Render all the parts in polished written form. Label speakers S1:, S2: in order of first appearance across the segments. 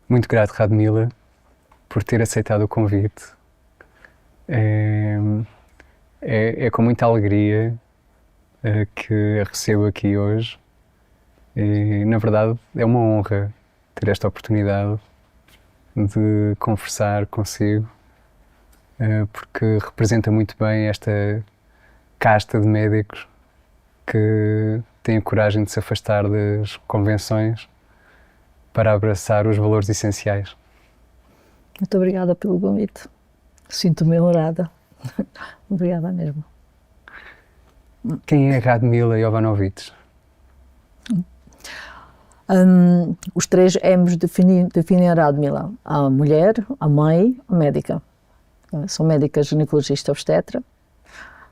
S1: Muito grato, Radmila, por ter aceitado o convite. É com muita alegria que a recebo aqui hoje. E, na verdade, é uma honra ter esta oportunidade de conversar consigo, porque representa muito bem esta casta de médicos que têm a coragem de se afastar das convenções para abraçar os valores essenciais.
S2: Muito obrigada pelo convite. Sinto-me honrada. Obrigada mesmo.
S1: Quem é Radmila Jovanovic?
S2: Os três M's definem a Radmila: a mulher, a mãe, a médica. Sou médica ginecologista obstetra,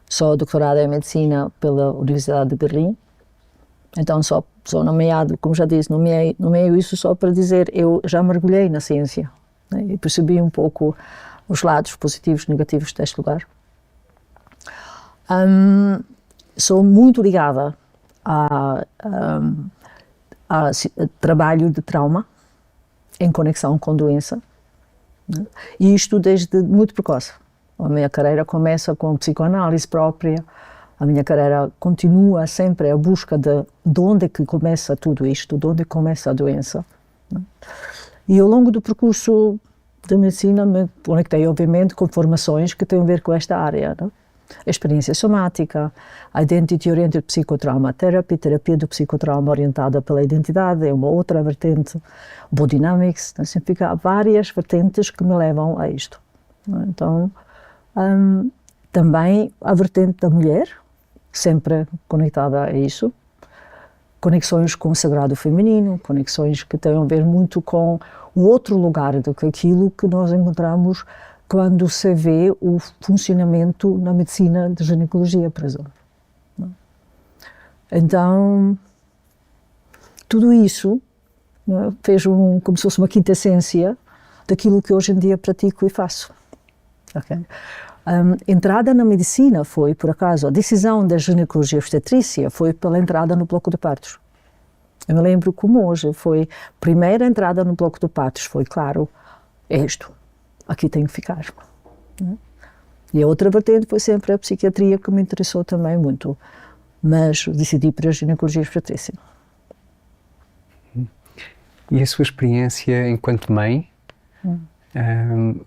S2: sou doutorada em medicina pela Universidade de Berlim. Então sou nomeado, como já disse, nomeio isso só para dizer, eu já mergulhei na ciência, né, e percebi um pouco os lados positivos e negativos deste lugar. Sou muito ligada a trabalho de trauma em conexão com doença, né? E isto desde muito precoce. A minha carreira começa com psicoanálise própria, a minha carreira continua sempre a busca de onde é que começa tudo isto, de onde começa a doença, né? E ao longo do percurso da medicina me conectei obviamente com formações que têm a ver com esta área, né? A experiência somática, a Identity Oriented Psychotrauma Therapy, terapia do psicotrauma orientada pela identidade, é uma outra vertente, Body Dynamics, né? Significa há várias vertentes que me levam a isto, né? Então, também a vertente da mulher, sempre conectada a isso, conexões com o sagrado feminino, conexões que têm a ver muito com o outro lugar do que aquilo que nós encontramos quando se vê o funcionamento na medicina de ginecologia, por exemplo. Então, tudo isso, né, fez como se fosse uma quintessência daquilo que hoje em dia pratico e faço. Okay? Entrada na medicina foi, por acaso, a decisão da ginecologia obstetrícia foi pela entrada no bloco de partos. Eu me lembro como hoje foi a primeira entrada no bloco de partos, foi claro, é isto, aqui tenho que ficar. Né? E a outra vertente foi sempre a psiquiatria, que me interessou também muito, mas decidi para a ginecologia obstetrícia.
S1: E a sua experiência enquanto mãe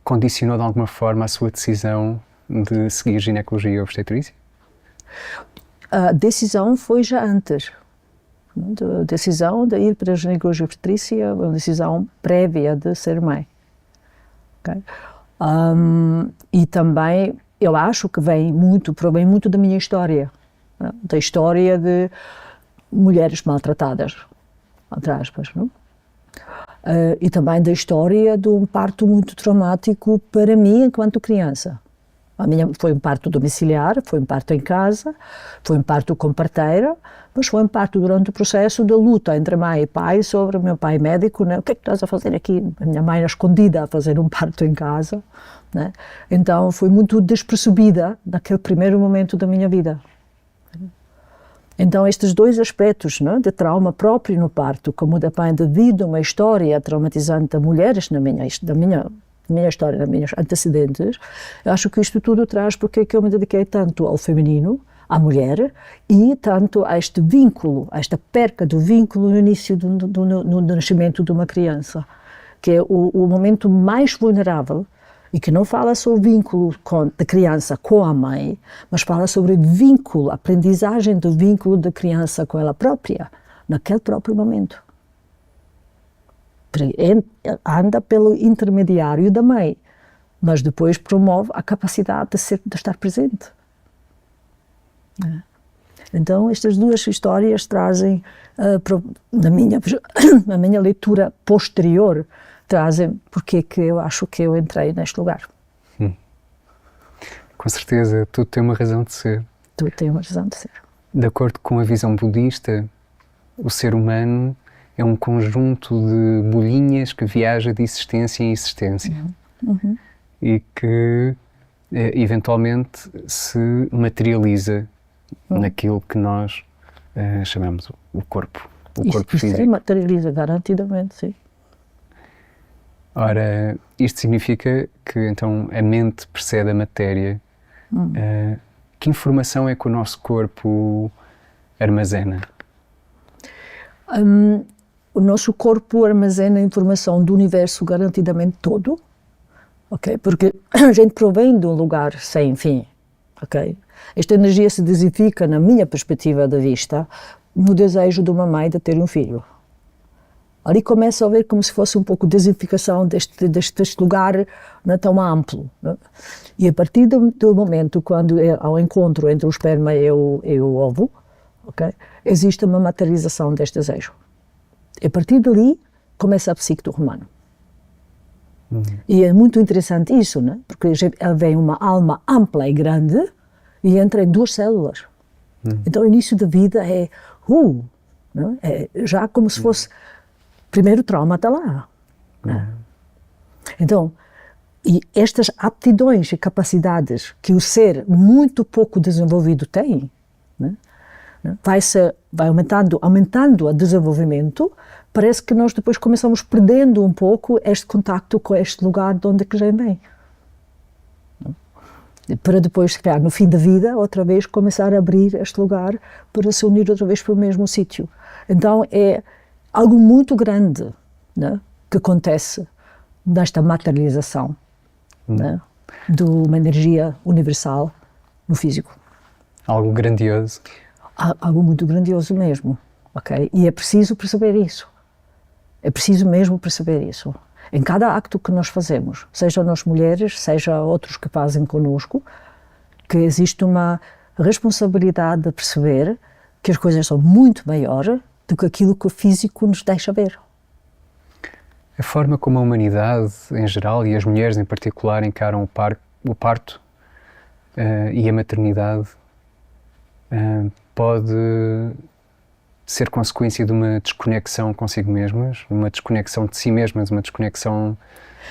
S1: condicionou de alguma forma a sua decisão de seguir ginecologia obstetrícia?
S2: A decisão foi já antes. A decisão de ir para a ginecologia obstetrícia foi uma decisão prévia de ser mãe. Okay? E também, eu acho que provém muito da minha história, né? Da história de mulheres maltratadas, entre aspas, não? E também da história de um parto muito traumático para mim enquanto criança. Foi um parto domiciliar, foi um parto em casa, foi um parto com parteira, mas foi um parto durante o processo da luta entre mãe e pai sobre o meu pai médico, né? O que é que estás a fazer aqui? A minha mãe era escondida a fazer um parto em casa, né? Então foi muito despercebida naquele primeiro momento da minha vida. Então estes dois aspectos, né, de trauma próprio no parto, como também devido a uma história traumatizante de mulheres da minha história, das minhas antecedentes, eu acho que isto tudo traz porque é que eu me dediquei tanto ao feminino, à mulher, e tanto a este vínculo, a esta perca do vínculo no início do nascimento de uma criança, que é o momento mais vulnerável, e que não fala sobre o vínculo da criança com a mãe, mas fala sobre o vínculo, a aprendizagem do vínculo da criança com ela própria, naquele próprio momento. Anda pelo intermediário da mãe, mas depois promove a capacidade de estar presente. Então, estas duas histórias trazem, na minha leitura posterior, trazem porque que eu acho que eu entrei neste lugar.
S1: Com certeza, tudo tem uma razão de ser.
S2: Tudo tem uma razão de ser.
S1: De acordo com a visão budista, o ser humano é um conjunto de bolhinhas que viaja de existência em existência e que eventualmente se materializa naquilo que nós chamamos o corpo
S2: Isso
S1: físico.
S2: se materializa garantidamente, sim.
S1: Ora, isto significa que então a mente precede a matéria. Que informação é que o nosso corpo armazena?
S2: O nosso corpo armazena informação do universo garantidamente todo, ok? Porque a gente provém de um lugar sem fim, ok? Esta energia se desifica, na minha perspectiva de vista, no desejo de uma mãe de ter um filho. Ali começa a ver como se fosse um pouco de desificação deste lugar não é tão amplo. Não é? E a partir do momento quando há um encontro entre o esperma e o ovo, okay, existe uma materialização deste desejo. E a partir dali começa a psique do humano. E é muito interessante isso, né? Porque vem uma alma ampla e grande e entra em 2 células. Então o início da vida é, não é? É já como se fosse, primeiro o trauma está lá. Então, e estas aptidões e capacidades que o ser muito pouco desenvolvido tem, né? Vai aumentando o desenvolvimento, parece que nós depois começamos perdendo um pouco este contacto com este lugar de onde que já vem. Para depois, se calhar, no fim da vida, outra vez começar a abrir este lugar para se unir outra vez para o mesmo sítio. Então é algo muito grande, né, que acontece nesta materialização, né, de uma energia universal no físico.
S1: Algo grandioso.
S2: Algo muito grandioso mesmo, ok? E é preciso perceber isso. É preciso mesmo perceber isso. Em cada acto que nós fazemos, seja nós mulheres, seja outros que fazem connosco, que existe uma responsabilidade de perceber que as coisas são muito maiores do que aquilo que o físico nos deixa ver.
S1: A forma como a humanidade em geral e as mulheres em particular encaram o parto e a maternidade pode ser consequência de uma desconexão consigo mesmas, uma desconexão de si mesmas, uma desconexão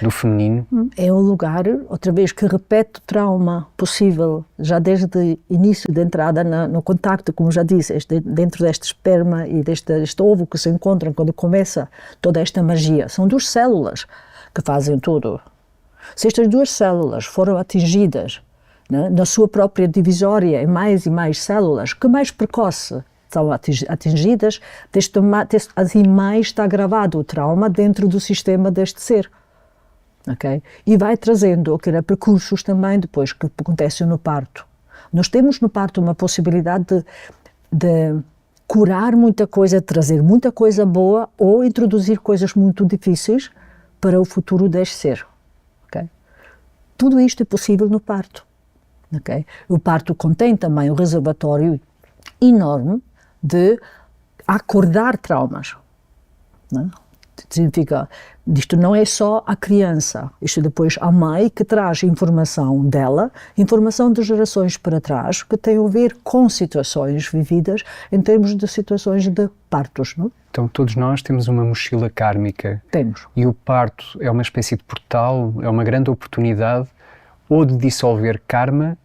S1: do feminino.
S2: É um lugar, outra vez, que repete o trauma possível, já desde o início da entrada no contacto, como já disse, dentro deste esperma e deste ovo que se encontram quando começa toda esta magia. São 2 células que fazem tudo. Se estas 2 células foram atingidas, né, na sua própria divisória em mais e mais células, que mais precoce são atingidas, assim mais está gravado o trauma dentro do sistema deste ser. Okay? E vai trazendo percursos também depois que acontecem no parto. Nós temos no parto uma possibilidade de curar muita coisa, trazer muita coisa boa ou introduzir coisas muito difíceis para o futuro deste ser. Okay? Tudo isto é possível no parto. Okay? O parto contém também um reservatório enorme de acordar traumas. Né? Significa, isto não é só a criança, isto depois a mãe que traz informação dela, informação de gerações para trás, que tem a ver com situações vividas em termos de situações de partos. Não?
S1: Então todos nós temos uma mochila kármica.
S2: Temos.
S1: E o parto é uma espécie de portal, é uma grande oportunidade ou de dissolver karma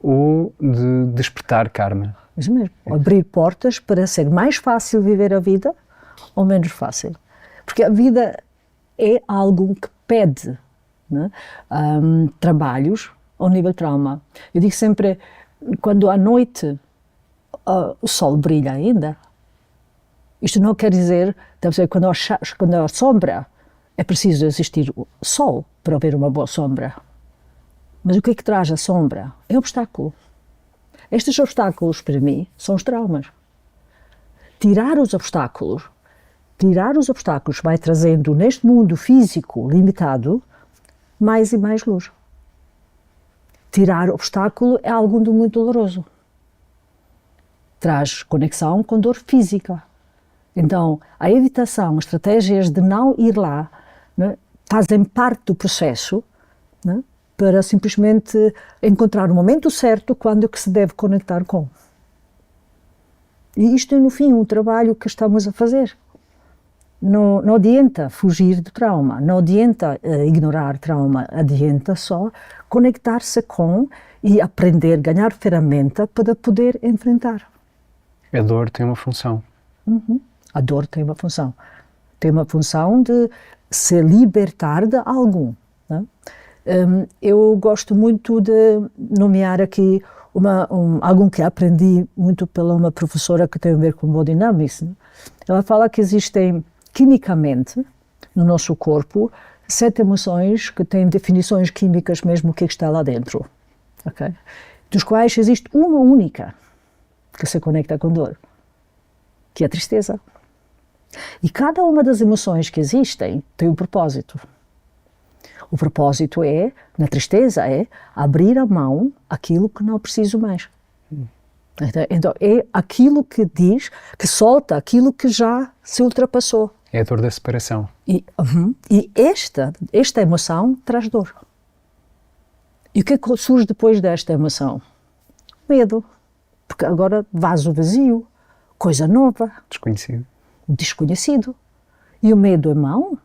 S1: ou de despertar karma.
S2: Isso mesmo, abrir portas para ser mais fácil viver a vida ou menos fácil. Porque a vida é algo que pede, né, trabalhos ao nível trauma. Eu digo sempre, quando à noite o sol brilha ainda, isto não quer dizer, quando há sombra, é preciso existir o sol para haver uma boa sombra. Mas o que é que traz a sombra? É obstáculo. Estes obstáculos, para mim, são os traumas. Tirar os obstáculos vai trazendo neste mundo físico limitado mais e mais luz. Tirar obstáculo é algo muito doloroso. Traz conexão com dor física. Então, a evitação, estratégias de não ir lá, né, fazem parte do processo, né, para simplesmente encontrar o momento certo quando que se deve conectar com. E isto é, no fim, um trabalho que estamos a fazer. não adianta fugir do trauma, não adianta ignorar trauma, adianta só conectar-se com e aprender, ganhar ferramenta para poder enfrentar.
S1: A dor tem uma função.
S2: A dor tem uma função. Tem uma função de se libertar de algo. Né? Eu gosto muito de nomear aqui algo que aprendi muito pela uma professora que tem a ver com Body Dynamics. Né? Ela fala que existem quimicamente no nosso corpo 7 emoções que têm definições químicas mesmo que está lá dentro, okay? Dos quais existe uma única que se conecta com dor, que é a tristeza. E cada uma das emoções que existem tem um propósito. O propósito na tristeza, abrir a mão àquilo que não preciso mais. Então, é aquilo que diz, que solta aquilo que já se ultrapassou.
S1: É a dor da separação.
S2: E esta emoção traz dor. E o que é que surge depois desta emoção? Medo. Porque agora vaso vazio, coisa nova.
S1: Desconhecido.
S2: Desconhecido. E o medo é mau?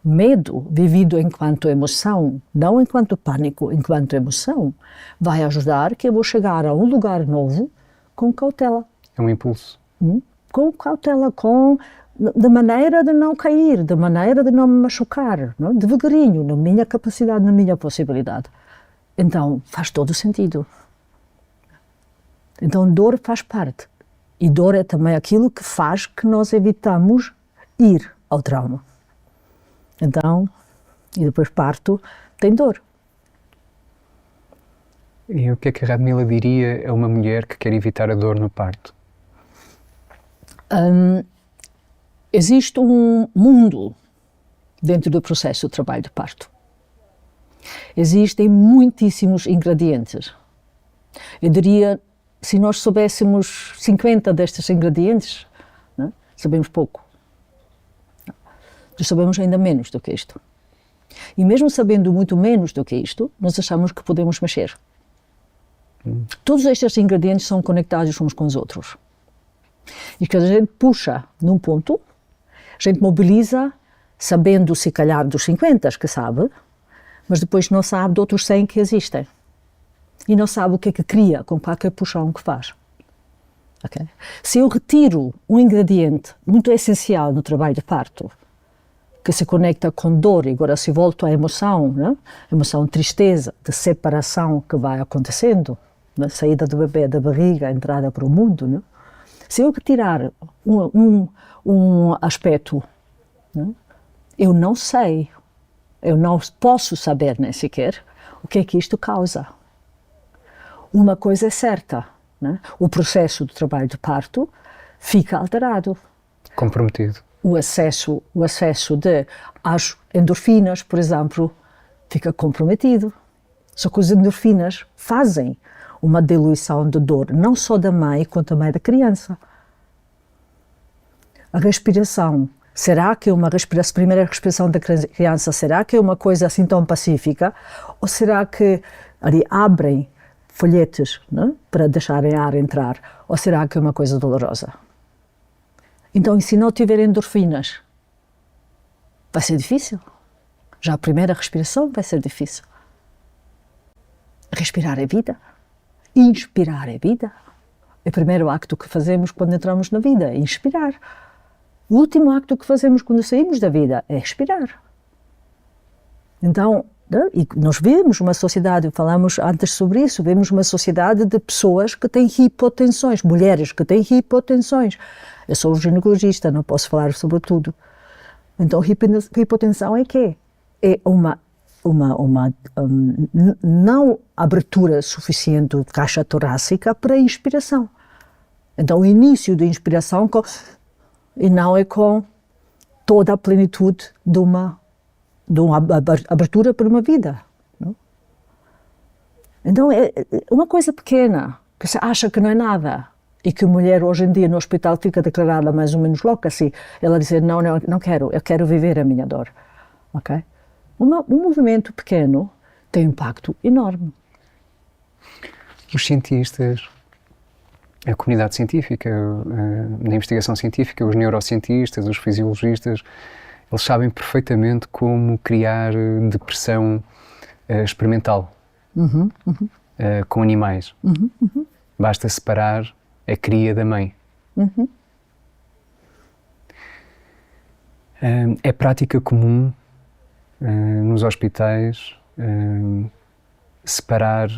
S2: Medo, vivido enquanto emoção, não enquanto pânico, enquanto emoção, vai ajudar que eu vou chegar a um lugar novo com cautela.
S1: É um impulso.
S2: Com cautela, de maneira de não cair, de maneira de não me machucar, não? Devagarinho, na minha capacidade, na minha possibilidade. Então, faz todo o sentido. Então, dor faz parte. E dor é também aquilo que faz que nós evitamos ir ao trauma. Então, e depois parto, tem dor.
S1: E o que é que a Radmila diria a uma mulher que quer evitar a dor no parto?
S2: Existe um mundo dentro do processo de trabalho de parto. Existem muitíssimos ingredientes. Eu diria, se nós soubéssemos 50 destes ingredientes, né, sabemos pouco. Nós sabemos ainda menos do que isto. E mesmo sabendo muito menos do que isto, nós achamos que podemos mexer. Todos estes ingredientes são conectados uns com os outros. E que a gente puxa num ponto, a gente mobiliza, sabendo se calhar dos 50 que sabe, mas depois não sabe de outros 100 que existem. E não sabe o que é que cria com qualquer puxão que faz. Okay? Se eu retiro um ingrediente muito essencial no trabalho de parto, que se conecta com dor, e agora se volta à emoção, né? Emoção de tristeza, de separação que vai acontecendo, né? Saída do bebê da barriga, entrada para o mundo, né? Se eu retirar um aspecto, né? Eu não sei, eu não posso saber nem sequer o que é que isto causa. Uma coisa é certa, né? O processo do trabalho de parto fica alterado.
S1: Comprometido.
S2: O acesso às endorfinas, por exemplo, fica comprometido. Só que as endorfinas fazem uma diluição de dor, não só da mãe, quanto também da criança. A respiração, será que a primeira respiração da criança, será que é uma coisa assim tão pacífica? Ou será que ali abrem folhetes, né, para deixarem ar entrar? Ou será que é uma coisa dolorosa? Então, e se não tiver endorfinas, vai ser difícil. Já a primeira respiração vai ser difícil. Respirar é vida. Inspirar é vida. É o primeiro acto que fazemos quando entramos na vida, é inspirar. O último acto que fazemos quando saímos da vida é expirar. Então, e nós vemos uma sociedade, falamos antes sobre isso, vemos uma sociedade de pessoas que têm hipotensões, mulheres que têm hipotensões. Eu sou ginecologista, não posso falar sobre tudo. Então, hipotensão é quê? É uma não abertura suficiente de caixa torácica para a inspiração. Então, o início da inspiração e não é com toda a plenitude de uma abertura para uma vida. Não? Então, é uma coisa pequena, que se acha que não é nada, e que a mulher hoje em dia no hospital fica declarada mais ou menos louca, assim, ela dizer, não quero, eu quero viver a minha dor. Okay? Um movimento pequeno tem um impacto enorme.
S1: Os cientistas a comunidade científica, na investigação científica, os neurocientistas, os fisiologistas, eles sabem perfeitamente como criar depressão experimental com animais. Basta separar a cria da mãe. É prática comum nos hospitais separar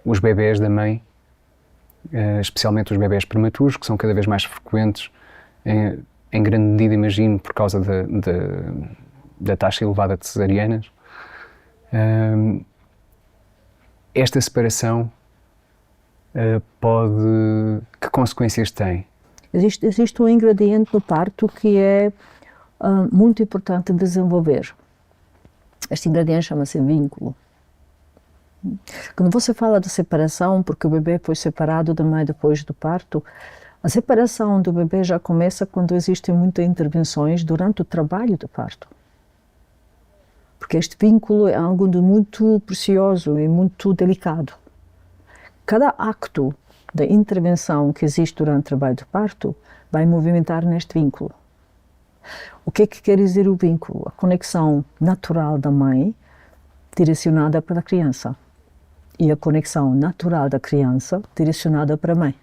S1: os bebés da mãe, especialmente os bebés prematuros, que são cada vez mais frequentes, em grande medida, imagino, por causa da taxa elevada de cesarianas. Esta separação que consequências tem?
S2: Existe um ingrediente no parto que é muito importante desenvolver. Este ingrediente chama-se vínculo. Quando você fala de separação, porque o bebê foi separado da mãe depois do parto, a separação do bebê já começa quando existem muitas intervenções durante o trabalho do parto. Porque este vínculo é algo de muito precioso e muito delicado. Cada acto de intervenção que existe durante o trabalho do parto vai movimentar neste vínculo. O que é que quer dizer o vínculo? A conexão natural da mãe direcionada para a criança e a conexão natural da criança direcionada para a mãe.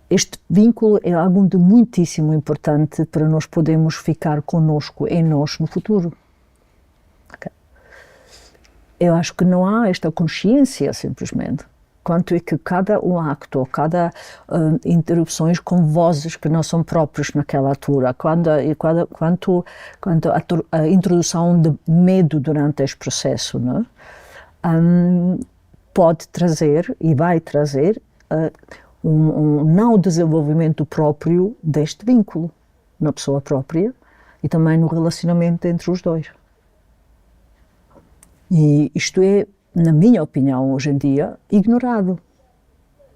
S2: Este vínculo é algo de muitíssimo importante para nós podermos ficar conosco em nós no futuro. Okay. Eu acho que não há esta consciência simplesmente. Quanto é que cada acto, cada interrupções com vozes que não são próprias naquela altura, quanto a introdução de medo durante este processo, não? Pode trazer e vai trazer um não desenvolvimento próprio deste vínculo na pessoa própria e também no relacionamento entre os dois. E isto é, na minha opinião, hoje em dia, ignorado.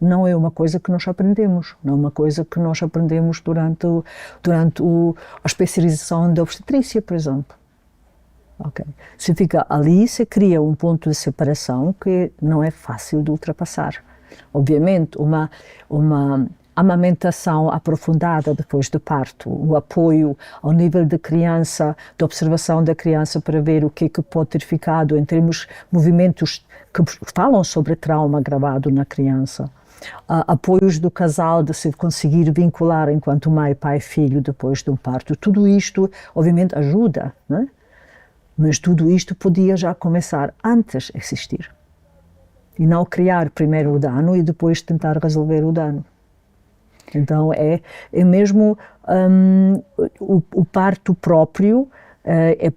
S2: Não é uma coisa que nós aprendemos, não é uma coisa que nós aprendemos durante a especialização da obstetrícia, por exemplo. Okay. Se fica ali, se cria um ponto de separação que não é fácil de ultrapassar. Obviamente, uma amamentação aprofundada depois do parto, o apoio ao nível da criança, da observação da criança para ver o que pode ter ficado em termos de movimentos que falam sobre trauma gravado na criança, apoios do casal de se conseguir vincular enquanto mãe, pai e filho depois do parto, tudo isto obviamente ajuda, né? Mas tudo isto podia já começar antes de existir e não criar primeiro o dano e depois tentar resolver o dano. Então é mesmo o parto próprio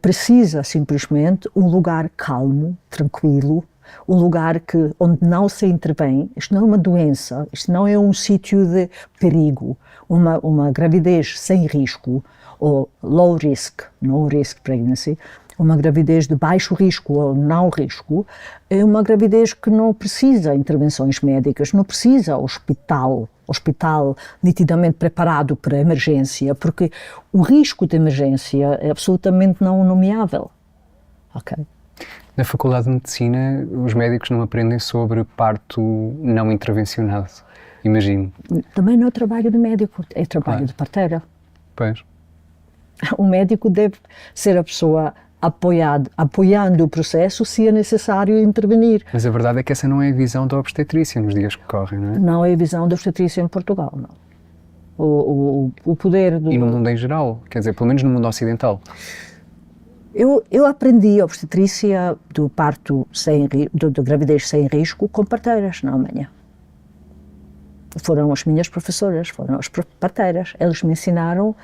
S2: precisa simplesmente um lugar calmo, tranquilo, um lugar onde não se intervém. Isto não é uma doença, isto não é um sítio de perigo, uma gravidez sem risco ou low risk, no risk pregnancy. Uma gravidez de baixo risco ou não risco é uma gravidez que não precisa intervenções médicas, não precisa hospital nitidamente preparado para emergência, porque o risco de emergência é absolutamente não nomeável. Okay.
S1: Na Faculdade de Medicina, os médicos não aprendem sobre parto não intervencionado, imagino.
S2: Também não é trabalho de médico, é trabalho de parteira.
S1: Pois.
S2: O médico deve ser a pessoa apoiando o processo se é necessário intervenir.
S1: Mas a verdade é que essa não é a visão da obstetrícia nos dias que correm, não é?
S2: Não é a visão da obstetrícia em Portugal, não. O poder do...
S1: E no mundo em geral, quer dizer, pelo menos no mundo ocidental.
S2: Eu aprendi a obstetrícia do parto da gravidez sem risco com parteiras na Alemanha. Foram as minhas professoras, foram as parteiras. Eles me ensinaram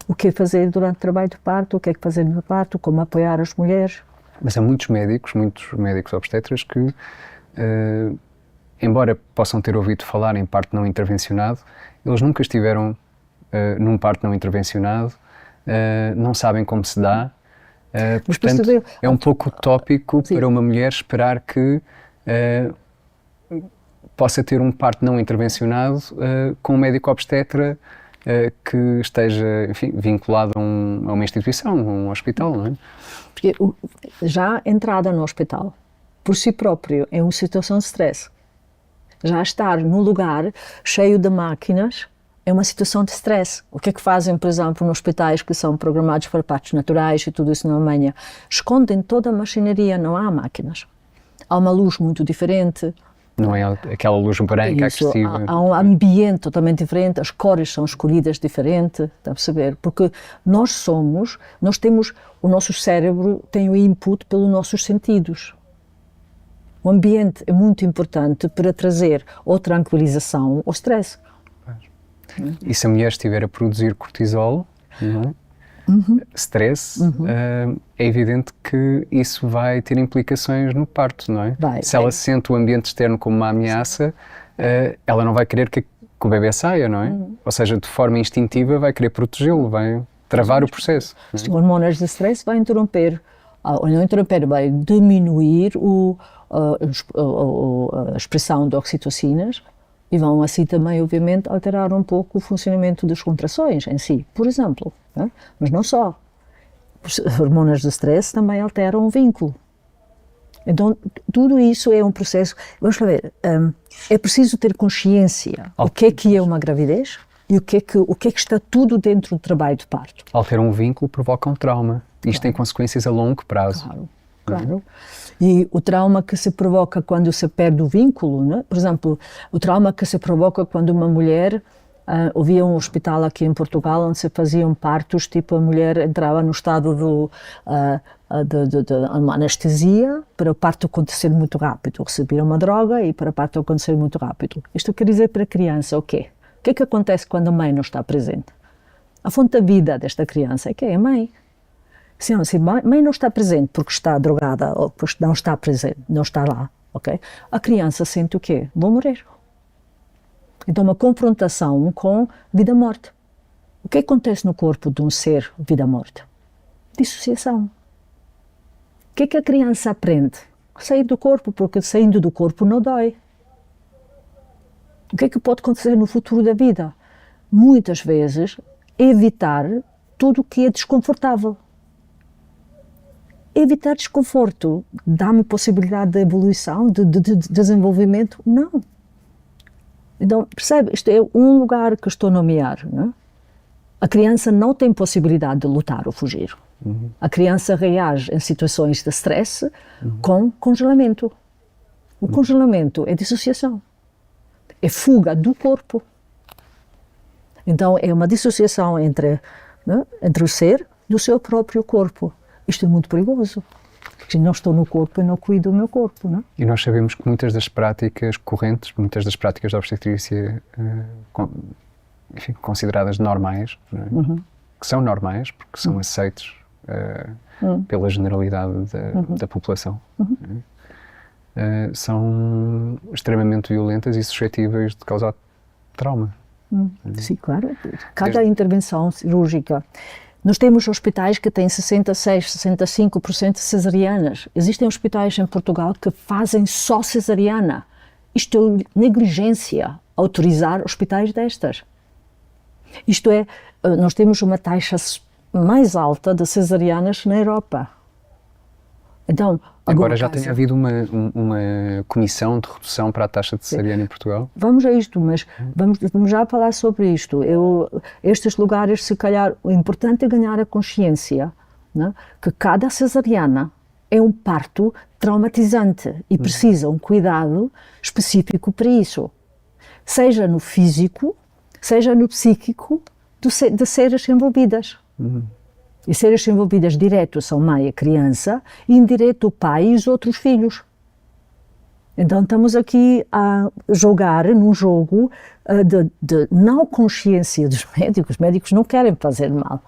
S2: o que fazer durante o trabalho de parto, o que é que fazer no parto, como apoiar as mulheres.
S1: Mas há muitos médicos obstetras que, embora possam ter ouvido falar em parto não intervencionado, eles nunca estiveram num parto não intervencionado, não sabem como se dá. Portanto, é um pouco utópico para uma mulher esperar que possa ter um parto não intervencionado com um médico obstetra que esteja, enfim, vinculado a uma instituição, a um hospital, não é?
S2: Porque já a entrada no hospital, por si próprio, é uma situação de stress. Já estar num lugar cheio de máquinas é uma situação de stress. O que é que fazem, por exemplo, nos hospitais que são programados para partos naturais e tudo isso na Alemanha? Escondem toda a maquinaria, não há máquinas. Há uma luz muito diferente.
S1: Não é aquela luz branca agressiva.
S2: Há um ambiente totalmente diferente, as cores são escolhidas diferente, está a perceber? Porque nós temos, o nosso cérebro tem o input pelos nossos sentidos. O ambiente é muito importante para trazer ou tranquilização ou stress.
S1: E se a mulher estiver a produzir cortisol, não é? Stress, é evidente que isso vai ter implicações no parto, não é? Se ela sente o ambiente externo como uma ameaça, ela não vai querer que o bebê saia, não é? Ou seja, de forma instintiva vai querer protegê-lo, vai travar o processo.
S2: Os hormônios de stress vai interromper, vai diminuir a expressão de oxitocinas e vão assim também, obviamente, alterar um pouco o funcionamento das contrações em si, por exemplo. Né? Mas não só. Os hormônios de stress também alteram o vínculo. Então, tudo isso é um processo. Vamos lá ver, é preciso ter consciência o que é uma gravidez e o que é que está tudo dentro do trabalho de parto.
S1: Alterar um vínculo provoca um trauma. Isto tem consequências a longo prazo.
S2: Claro. E o trauma que se provoca quando se perde o vínculo, né? Por exemplo, o trauma que se provoca quando uma mulher, havia um hospital aqui em Portugal onde se faziam partos, tipo a mulher entrava no estado de uma anestesia para o parto acontecer muito rápido, recebia uma droga e para o parto acontecer muito rápido. Isto quer dizer para a criança o quê? O que é que acontece quando a mãe não está presente? A fonte da vida desta criança é que é a mãe. Se a mãe não está presente porque está drogada ou porque não está presente, não está lá, ok? A criança sente o quê? Vou morrer. Então, uma confrontação com vida-morte. O que acontece no corpo de um ser vida-morte? Dissociação. O que é que a criança aprende? Sair do corpo, porque saindo do corpo não dói. O que é que pode acontecer no futuro da vida? Muitas vezes, evitar tudo o que é desconfortável. Evitar desconforto dá-me possibilidade de evolução, de desenvolvimento? Não. Então, percebe? Isto é um lugar que estou a nomear. Não é? A criança não tem possibilidade de lutar ou fugir. A criança reage em situações de stress com congelamento. O congelamento é dissociação. É fuga do corpo. Então, é uma dissociação entre o ser e o seu próprio corpo. Isto é muito perigoso, porque se não estou no corpo, eu não cuido do meu corpo, não é?
S1: E nós sabemos que muitas das práticas correntes, muitas das práticas da obstetrícia, consideradas normais, não é? Que são normais, porque são aceitos pela generalidade da população, são extremamente violentas e suscetíveis de causar trauma.
S2: Sim, claro. Cada intervenção cirúrgica. Nós temos hospitais que têm 66%, 65% de cesarianas. Existem hospitais em Portugal que fazem só cesariana. Isto é negligência, autorizar hospitais destas. Isto é, nós temos uma taxa mais alta de cesarianas na Europa. Então,
S1: agora já tem havido uma comissão de redução para a taxa de cesariana em Portugal?
S2: Vamos a isto, mas vamos já falar sobre isto. Estes lugares, se calhar, o importante é ganhar a consciência, né, que cada cesariana é um parto traumatizante e precisa um cuidado específico para isso. Seja no físico, seja no psíquico de seres envolvidas. E seres envolvidas direto são mãe e criança, e indireto o pai e os outros filhos. Então estamos aqui a jogar num jogo de não consciência dos médicos. Os médicos não querem fazer mal.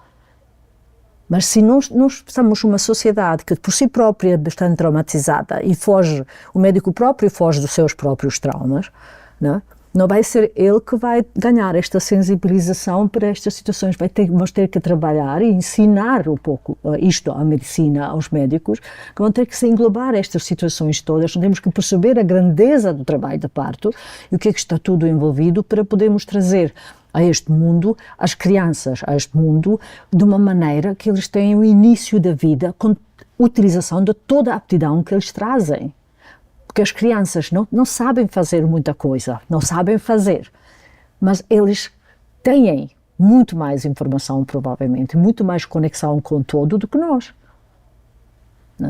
S2: Mas se nós somos uma sociedade que por si própria é bastante traumatizada e o médico próprio foge dos seus próprios traumas, não vai ser ele que vai ganhar esta sensibilização para estas situações. Vamos ter que trabalhar e ensinar um pouco isto à medicina, aos médicos, que vão ter que se englobar estas situações todas. Temos que perceber a grandeza do trabalho de parto e o que é que está tudo envolvido para podermos trazer a este mundo, as crianças a este mundo, de uma maneira que eles tenham o início da vida com utilização de toda a aptidão que eles trazem. Porque as crianças não sabem fazer muita coisa, não sabem fazer, mas eles têm muito mais informação, provavelmente, muito mais conexão com todo do que nós.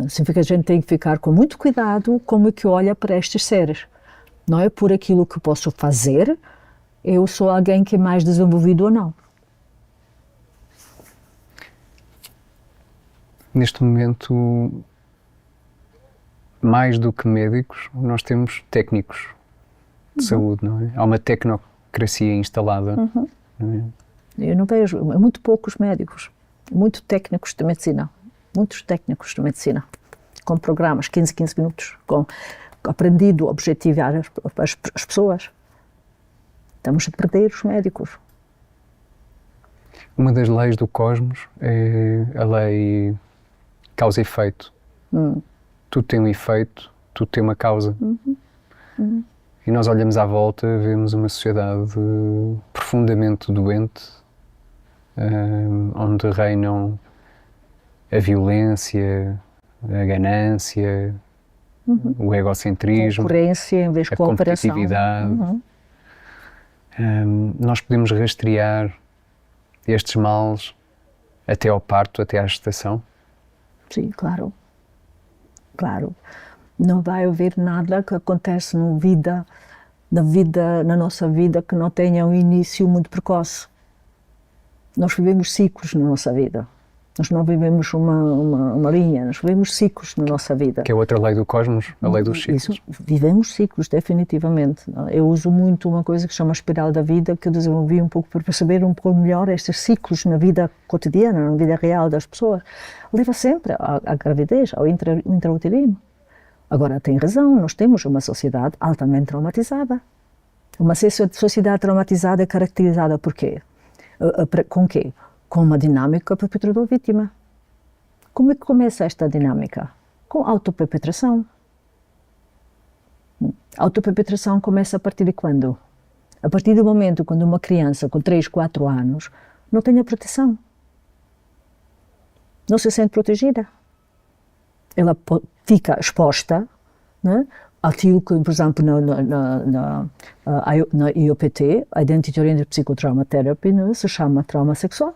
S2: Significa que a gente tem que ficar com muito cuidado como que olha para estes seres. Não é por aquilo que posso fazer, eu sou alguém que é mais desenvolvido ou não.
S1: Neste momento, mais do que médicos, nós temos técnicos de saúde, não é? Há uma tecnocracia instalada. Não é?
S2: Eu não vejo, muito poucos médicos, muito técnicos de medicina, muitos técnicos de medicina, com programas 15 minutos, com aprendido a objetivar as pessoas. Estamos a perder os médicos.
S1: Uma das leis do cosmos é a lei causa e efeito. Tudo tem um efeito, tudo tem uma causa. E nós olhamos à volta, vemos uma sociedade profundamente doente, onde reinam a violência, a ganância, o egocentrismo,
S2: concorrência em vez de
S1: a
S2: cooperação.
S1: competitividade. Nós podemos rastrear estes males até ao parto, até à gestação?
S2: Sim, claro. Claro. Não vai haver nada que acontece na nossa vida que não tenha um início muito precoce. Nós vivemos ciclos na nossa vida. Nós não vivemos uma linha, nós vivemos ciclos na nossa vida.
S1: Que é outra lei do cosmos, a lei dos ciclos.
S2: Isso, vivemos ciclos, definitivamente. Eu uso muito uma coisa que se chama espiral da vida, que eu desenvolvi um pouco para perceber um pouco melhor estes ciclos na vida cotidiana, na vida real das pessoas. Leva sempre à gravidez, ao intrauterino. Agora, tem razão, nós temos uma sociedade altamente traumatizada. Uma sociedade traumatizada é caracterizada por quê? Com quê? Com uma dinâmica perpetrador-vítima. Como é que começa esta dinâmica? Com autoperpetração. A autoperpetração começa a partir de quando? A partir do momento quando uma criança com 3, 4 anos não tem a proteção. Não se sente protegida. Ela fica exposta, né, àquilo que, por exemplo, na IOPT, Identity Oriented Psychotrauma Therapy, né, se chama trauma sexual.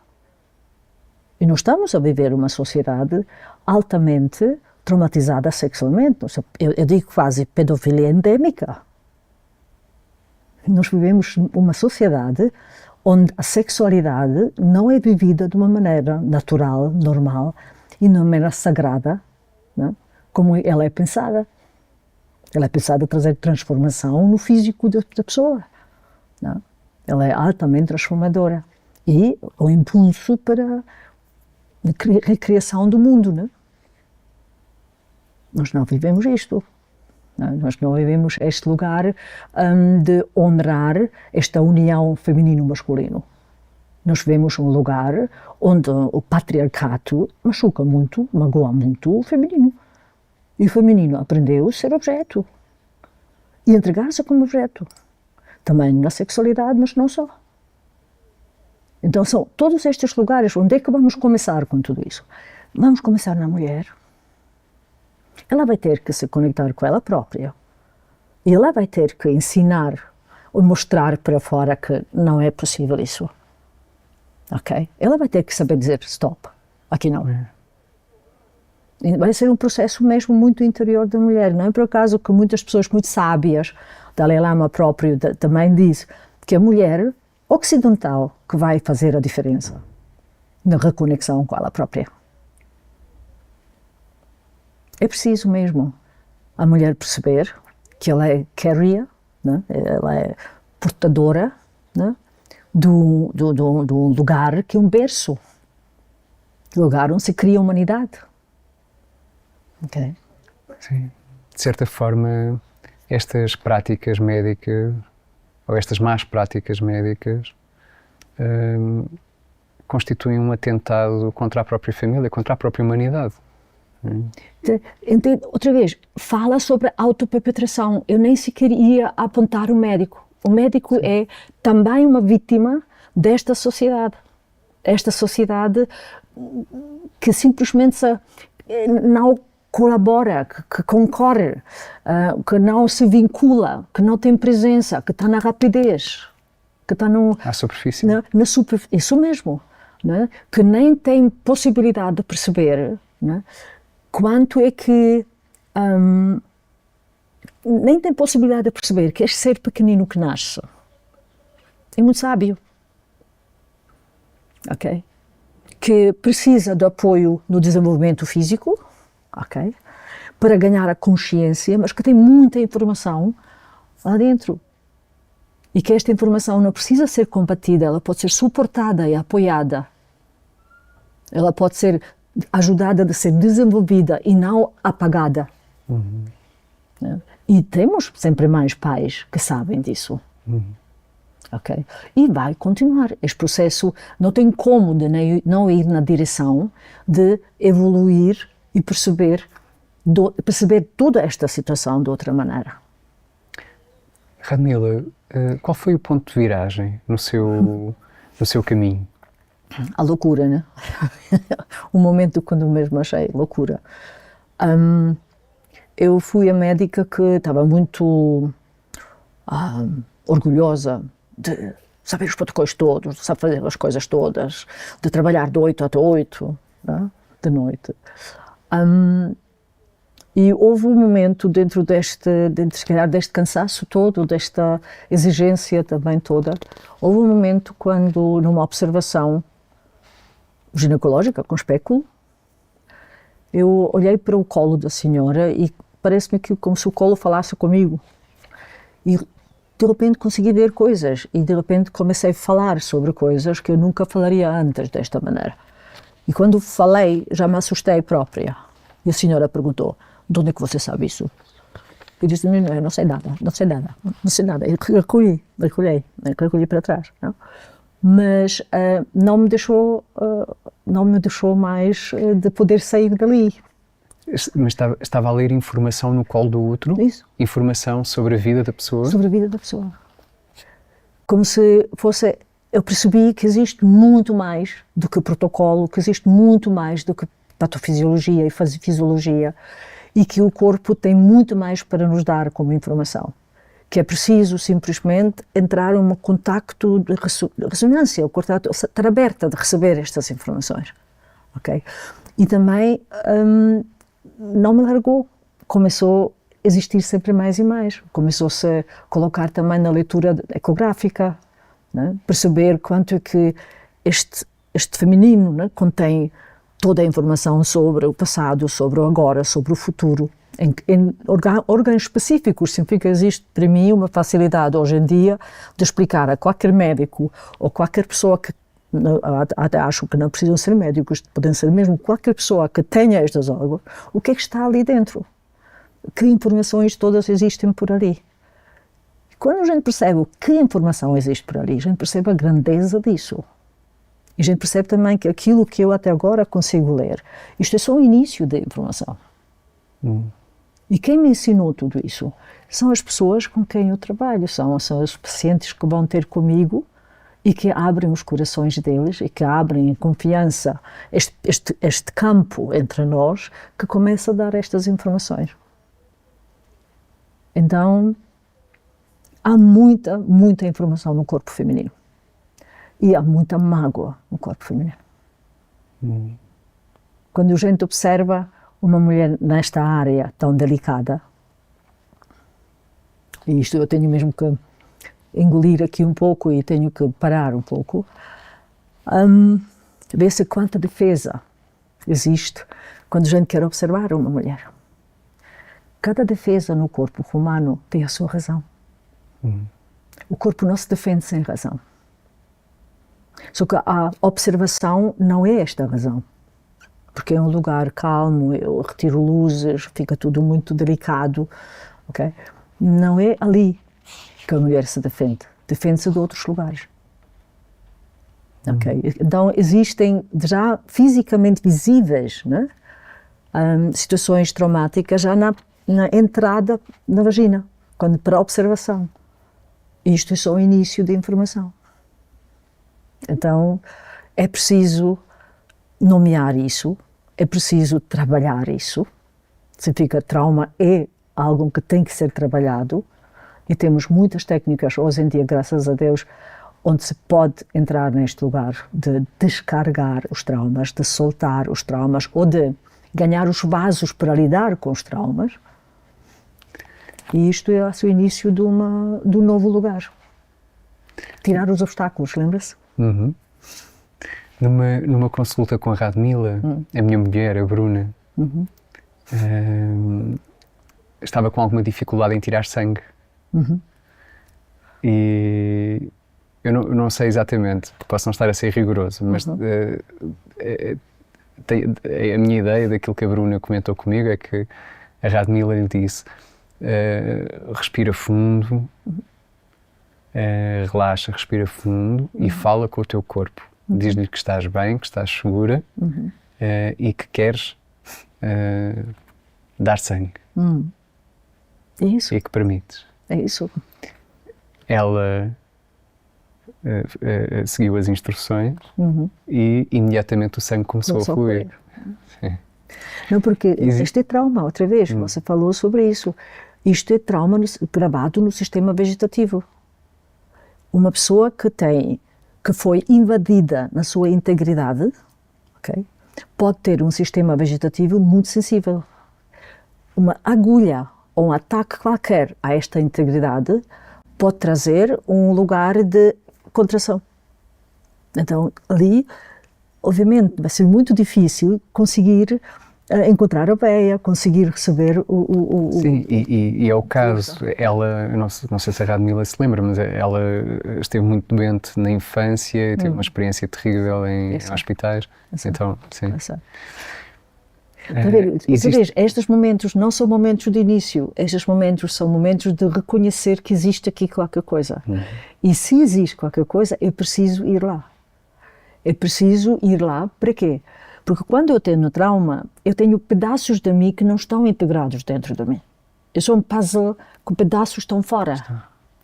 S2: E nós estamos a viver uma sociedade altamente traumatizada sexualmente. Eu digo quase pedofilia endémica. Nós vivemos uma sociedade onde a sexualidade não é vivida de uma maneira natural, normal e de uma maneira sagrada, né, como ela é pensada. Ela é pensada a trazer transformação no físico da pessoa. Né? Ela é altamente transformadora. E o impulso para a recriação do mundo. Né? Nós não vivemos isto. Né? Nós não vivemos este lugar de honrar esta união feminino-masculino. Nós vivemos um lugar onde o patriarcado machuca muito, magoa muito o feminino. E o feminino aprendeu a ser objeto e entregar-se como objeto. Também na sexualidade, mas não só. Então são todos estes lugares. Onde é que vamos começar com tudo isso? Vamos começar na mulher. Ela vai ter que se conectar com ela própria. E ela vai ter que ensinar ou mostrar para fora que não é possível isso. Ok? Ela vai ter que saber dizer stop. Aqui não. Vai ser um processo mesmo muito interior da mulher. Não é por acaso que muitas pessoas muito sábias, Dalai Lama próprio também diz que a mulher ocidental que vai fazer a diferença na reconexão com ela própria. É preciso mesmo a mulher perceber que ela é carrier, né? Ela é portadora, né? do lugar que é um berço, do lugar onde se cria a humanidade. Okay.
S1: Sim. De certa forma, estas práticas médicas, ou estas más práticas médicas, constituem um atentado contra a própria família, contra a própria humanidade.
S2: Outra vez, fala sobre a autoperpetração. Eu nem sequer ia apontar o médico. O médico é também uma vítima desta sociedade. Esta sociedade que simplesmente não colabora, que concorre, que não se vincula, que não tem presença, que está na rapidez, que está
S1: À superfície.
S2: na superfície, isso mesmo, né? Que nem tem possibilidade de perceber, né? Quanto é que nem tem possibilidade de perceber que este ser pequenino que nasce é muito sábio, ok? Que precisa de apoio no desenvolvimento físico, ok? Para ganhar a consciência, mas que tem muita informação lá dentro. E que esta informação não precisa ser combatida, ela pode ser suportada e apoiada. Ela pode ser ajudada a ser desenvolvida e não apagada. Né? E temos sempre mais pais que sabem disso. Okay? E vai continuar. Este processo não tem como de não ir na direção de evoluir e perceber toda esta situação de outra maneira.
S1: Radmila, qual foi o ponto de viragem no seu caminho?
S2: A loucura, né? O momento quando mesmo achei loucura. Eu fui a médica que estava muito orgulhosa de saber os protocolos todos, de saber fazer as coisas todas, de trabalhar de 8 até 8, né? De noite. E houve um momento dentro se calhar deste cansaço todo, desta exigência também toda, houve um momento quando, numa observação ginecológica com espéculo, eu olhei para o colo da senhora e parece-me que como se o colo falasse comigo. E de repente consegui ver coisas e de repente comecei a falar sobre coisas que eu nunca falaria antes desta maneira. E quando falei, já me assustei própria. E a senhora perguntou: de onde é que você sabe isso? Eu disse: não, não sei nada, não sei nada, não sei nada. Eu recolhi para trás. Não? Mas não me deixou mais de poder sair dali.
S1: Mas estava a ler informação no colo do outro?
S2: Isso.
S1: Informação sobre a vida da pessoa?
S2: Sobre a vida da pessoa. Como se fosse... Eu percebi que existe muito mais do que protocolo, que existe muito mais do que patofisiologia e fisiologia, e que o corpo tem muito mais para nos dar como informação. Que é preciso simplesmente entrar em um contacto de ressonância, o contacto, estar aberta de receber estas informações. Okay? E também não me largou, começou a existir sempre mais e mais, começou-se a colocar também na leitura ecográfica, né? Perceber quanto é que este feminino, né, contém toda a informação sobre o passado, sobre o agora, sobre o futuro. Em órgãos específicos, significa que existe para mim uma facilidade hoje em dia de explicar a qualquer médico ou qualquer pessoa que até acho que não precisam ser médicos, podem ser mesmo qualquer pessoa que tenha estes órgãos, o que é que está ali dentro, que informações todas existem por ali. Quando a gente percebe que informação existe por ali, a gente percebe a grandeza disso. E a gente percebe também que aquilo que eu até agora consigo ler, isto é só o início da informação. E quem me ensinou tudo isso são as pessoas com quem eu trabalho, são os pacientes que vão ter comigo e que abrem os corações deles e que abrem em confiança este campo entre nós que começa a dar estas informações. Então, há muita, muita informação no corpo feminino. E há muita mágoa no corpo feminino. Quando a gente observa uma mulher nesta área tão delicada, e isto eu tenho mesmo que engolir aqui um pouco e tenho que parar um pouco, vê-se quanta defesa existe quando a gente quer observar uma mulher. Cada defesa no corpo humano tem a sua razão. O corpo não se defende sem razão. Só que a observação não é esta razão. Porque é um lugar calmo, eu retiro luzes, fica tudo muito delicado. Okay? Não é ali que a mulher se defende. Defende-se de outros lugares. Okay? Então existem já fisicamente visíveis, né? Situações traumáticas já na entrada na vagina, para observação. Isto é só o início da informação. Então, é preciso nomear isso, é preciso trabalhar isso, Significa trauma é algo que tem que ser trabalhado e temos muitas técnicas hoje em dia, graças a Deus, onde se pode entrar neste lugar de descarregar os traumas, de soltar os traumas ou de ganhar os vasos para lidar com os traumas. E isto é o início de um novo lugar. Tirar os obstáculos, lembra-se?
S1: Uhum. Numa consulta com a Radmila, a minha mulher, a Bruna, estava com alguma dificuldade em tirar sangue. E eu não sei exatamente, posso não estar a ser rigoroso, mas a minha ideia daquilo que a Bruna comentou comigo é que a Radmila lhe disse: respira fundo, relaxa, respira fundo e fala com o teu corpo. Diz-lhe que estás bem, que estás segura e que queres dar sangue.
S2: É isso.
S1: E que permites.
S2: É isso.
S1: Ela seguiu as instruções e imediatamente o sangue começou a fluir. Sim.
S2: Não, porque este é trauma, outra vez, você falou sobre isso. Isto é trauma gravado no sistema vegetativo. Uma pessoa que foi invadida na sua integridade, okay, pode ter um sistema vegetativo muito sensível. Uma agulha ou um ataque qualquer a esta integridade pode trazer um lugar de contração. Então, ali, obviamente, vai ser muito difícil conseguir encontrar a veia, conseguir receber o...
S1: Sim, e é o caso. Ela, não sei se a Radmila se lembra, mas ela esteve muito doente na infância, teve uma experiência terrível em hospitais. Então, sim.
S2: Estes momentos não são momentos de início, estes momentos são momentos de reconhecer que existe aqui qualquer coisa. E se existe qualquer coisa, é preciso ir lá. É preciso ir lá para quê? Porque quando eu tenho trauma, eu tenho pedaços de mim que não estão integrados dentro de mim. Eu sou um puzzle com pedaços que estão fora.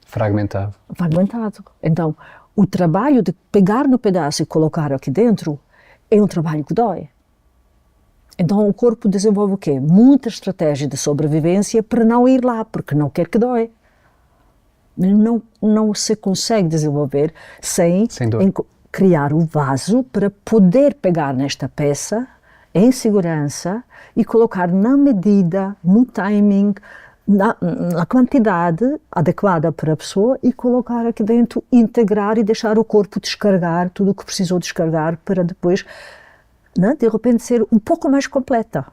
S1: Fragmentado.
S2: Fragmentado. Então, o trabalho de pegar no pedaço e colocar aqui dentro é um trabalho que dói. Então o corpo desenvolve o quê? Muita estratégia de sobrevivência para não ir lá, porque não quer que dói. Não se consegue desenvolver sem criar o vaso para poder pegar nesta peça em segurança e colocar na medida, no timing, na quantidade adequada para a pessoa e colocar aqui dentro, integrar e deixar o corpo descarregar tudo o que precisou descarregar para depois, de repente, ser um pouco mais completa,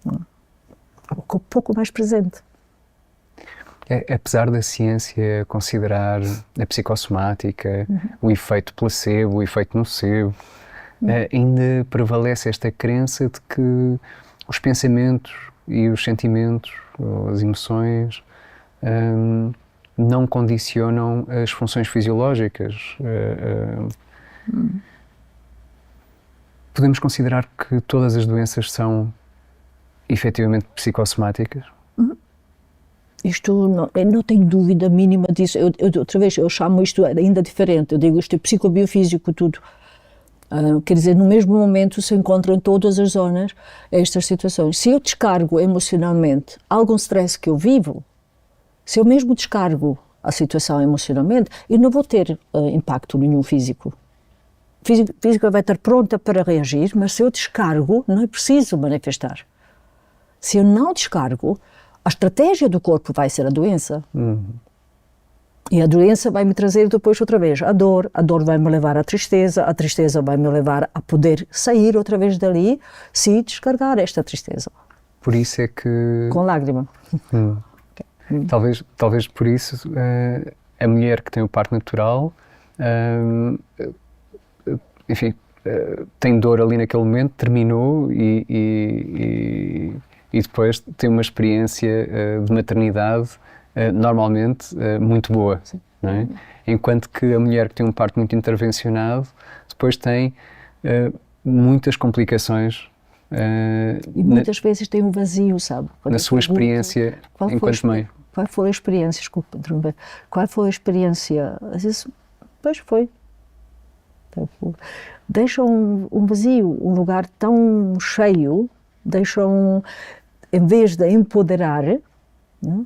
S2: um pouco mais presente.
S1: Apesar da ciência considerar a psicossomática, o efeito placebo, o efeito nocebo, ainda prevalece esta crença de que os pensamentos e os sentimentos, ou as emoções, não condicionam as funções fisiológicas. Podemos considerar que todas as doenças são efetivamente psicossomáticas?
S2: Isto, eu não tenho dúvida mínima disso. Outra vez, eu chamo isto ainda diferente. Eu digo isto é psicobiofísico tudo. Quer dizer, no mesmo momento se encontram em todas as zonas estas situações. Se eu descargo emocionalmente algum stress que eu vivo, se eu mesmo descargo a situação emocionalmente, eu não vou ter impacto nenhum físico. Física vai estar pronta para reagir, mas se eu descargo, não é preciso manifestar. Se eu não descargo, a estratégia do corpo vai ser a doença. E a doença vai me trazer depois outra vez a dor vai me levar à tristeza, a tristeza vai me levar a poder sair outra vez dali se descarregar esta tristeza.
S1: Por isso é que...
S2: Com lágrima.
S1: Talvez por isso a mulher que tem o parto natural, enfim, tem dor ali naquele momento, terminou e depois tem uma experiência de maternidade normalmente muito boa, não é? Enquanto que a mulher que tem um parto muito intervencionado depois tem muitas complicações
S2: e muitas vezes tem um vazio, sabe?
S1: Na sua experiência enquanto mãe.
S2: Qual foi a experiência, desculpa, qual foi a experiência? Às vezes, pois foi. Deixa um vazio, um lugar tão cheio, em vez de empoderar, né,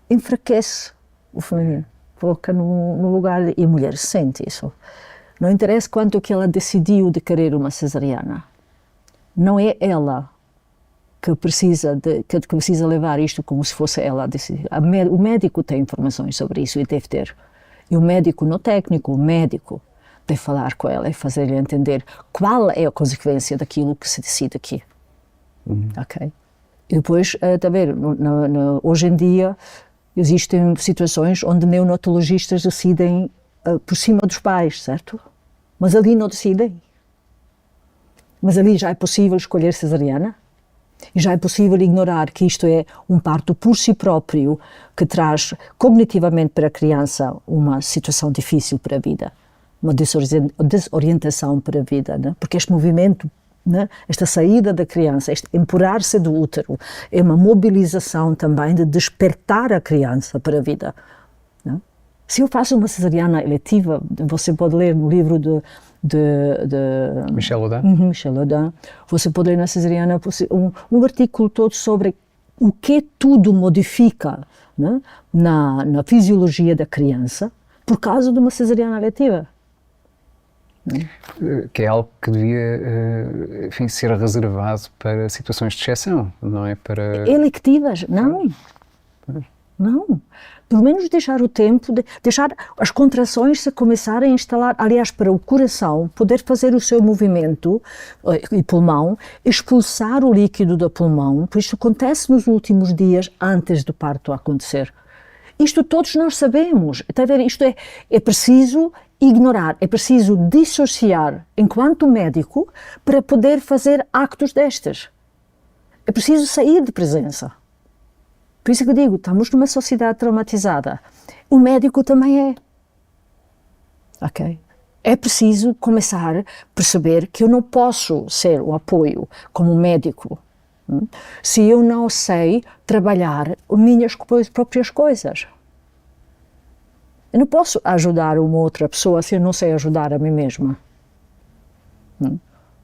S2: enfraquece o feminino, coloca no lugar, e a mulher sente isso. Não interessa quanto que ela decidiu de querer uma cesariana, não é ela que precisa levar isto como se fosse ela a decidir. O médico tem informações sobre isso e deve ter. E o médico, não técnico, o médico deve falar com ela e fazer-lhe entender qual é a consequência daquilo que se decide aqui. Ok? E depois, está a ver, hoje em dia existem situações onde neonatologistas decidem por cima dos pais, certo? Mas ali não decidem. Mas ali já é possível escolher cesariana. E já é possível ignorar que isto é um parto por si próprio que traz cognitivamente para a criança uma situação difícil para a vida, uma desorientação para a vida, né? Porque este movimento, né? Esta saída da criança, este empurrar-se do útero, é uma mobilização também de despertar a criança para a vida, né? Se eu faço uma cesariana eletiva, você pode ler no livro de
S1: Michel Audin.
S2: Michel Audin. Você pode ler na cesariana um artigo todo sobre o que tudo modifica, né, na fisiologia da criança por causa de uma cesariana eletiva.
S1: Que é algo que devia, enfim, ser reservado para situações de exceção, não é para...
S2: Electivas, não. Não. Pelo menos deixar o tempo, deixar as contrações se começarem a instalar, aliás, para o coração poder fazer o seu movimento e pulmão, expulsar o líquido do pulmão, pois isso acontece nos últimos dias antes do parto acontecer. Isto todos nós sabemos, está a ver? Isto é preciso ignorar, é preciso dissociar enquanto médico para poder fazer actos destes. É preciso sair de presença. Por isso que eu digo, estamos numa sociedade traumatizada. O médico também é. Ok? É preciso começar a perceber que eu não posso ser o apoio como médico se eu não sei trabalhar as minhas próprias coisas. Eu não posso ajudar uma outra pessoa se eu não sei ajudar a mim mesma.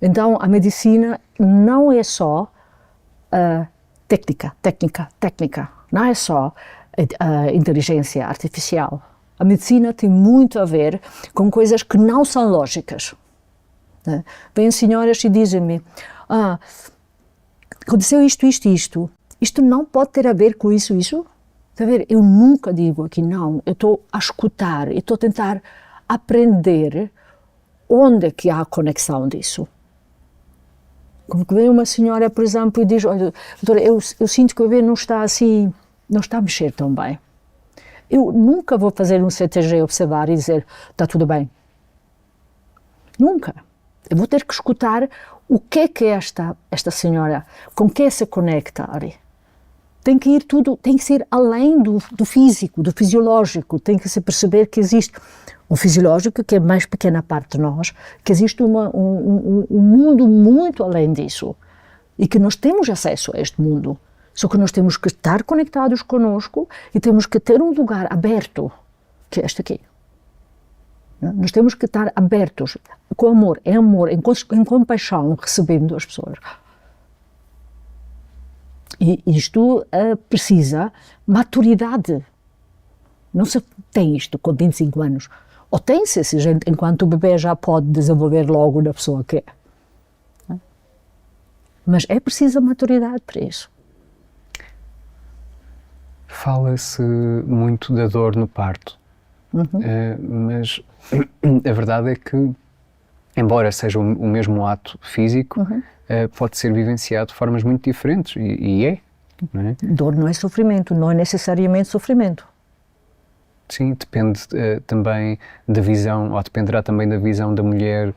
S2: Então, a medicina não é só técnica. Não é só a inteligência artificial. A medicina tem muito a ver com coisas que não são lógicas. Vêm senhoras e dizem-me, aconteceu isto. Isto não pode ter a ver com isso. Está a ver? Eu nunca digo aqui não. Eu estou a escutar, eu estou a tentar aprender onde é que há a conexão disso. Como que vem uma senhora, por exemplo, e diz, olha, doutora, eu sinto que o bebê não está assim, não está a mexer tão bem. Eu nunca vou fazer um CTG, observar e dizer, está tudo bem. Nunca. Eu vou ter que escutar o que é esta senhora, com que se conecta ali. Tem que ir tudo, tem que ser além do físico, do fisiológico, tem que se perceber que existe um fisiológico, que é a mais pequena parte de nós, que existe um mundo muito além disso e que nós temos acesso a este mundo, só que nós temos que estar conectados conosco e temos que ter um lugar aberto, que é este aqui. Nós temos que estar abertos com amor, em compaixão, recebendo as pessoas. E isto precisa maturidade. Não se tem isto com 25 anos. Ou tem-se, enquanto o bebê já pode desenvolver logo na pessoa que é. Mas é preciso maturidade para isso.
S1: Fala-se muito da dor no parto, mas a verdade é que, embora seja o mesmo ato físico, pode ser vivenciado de formas muito diferentes, e é, não é?
S2: Dor não é sofrimento, não é necessariamente sofrimento.
S1: Sim, depende também da visão, ou dependerá também da visão da mulher,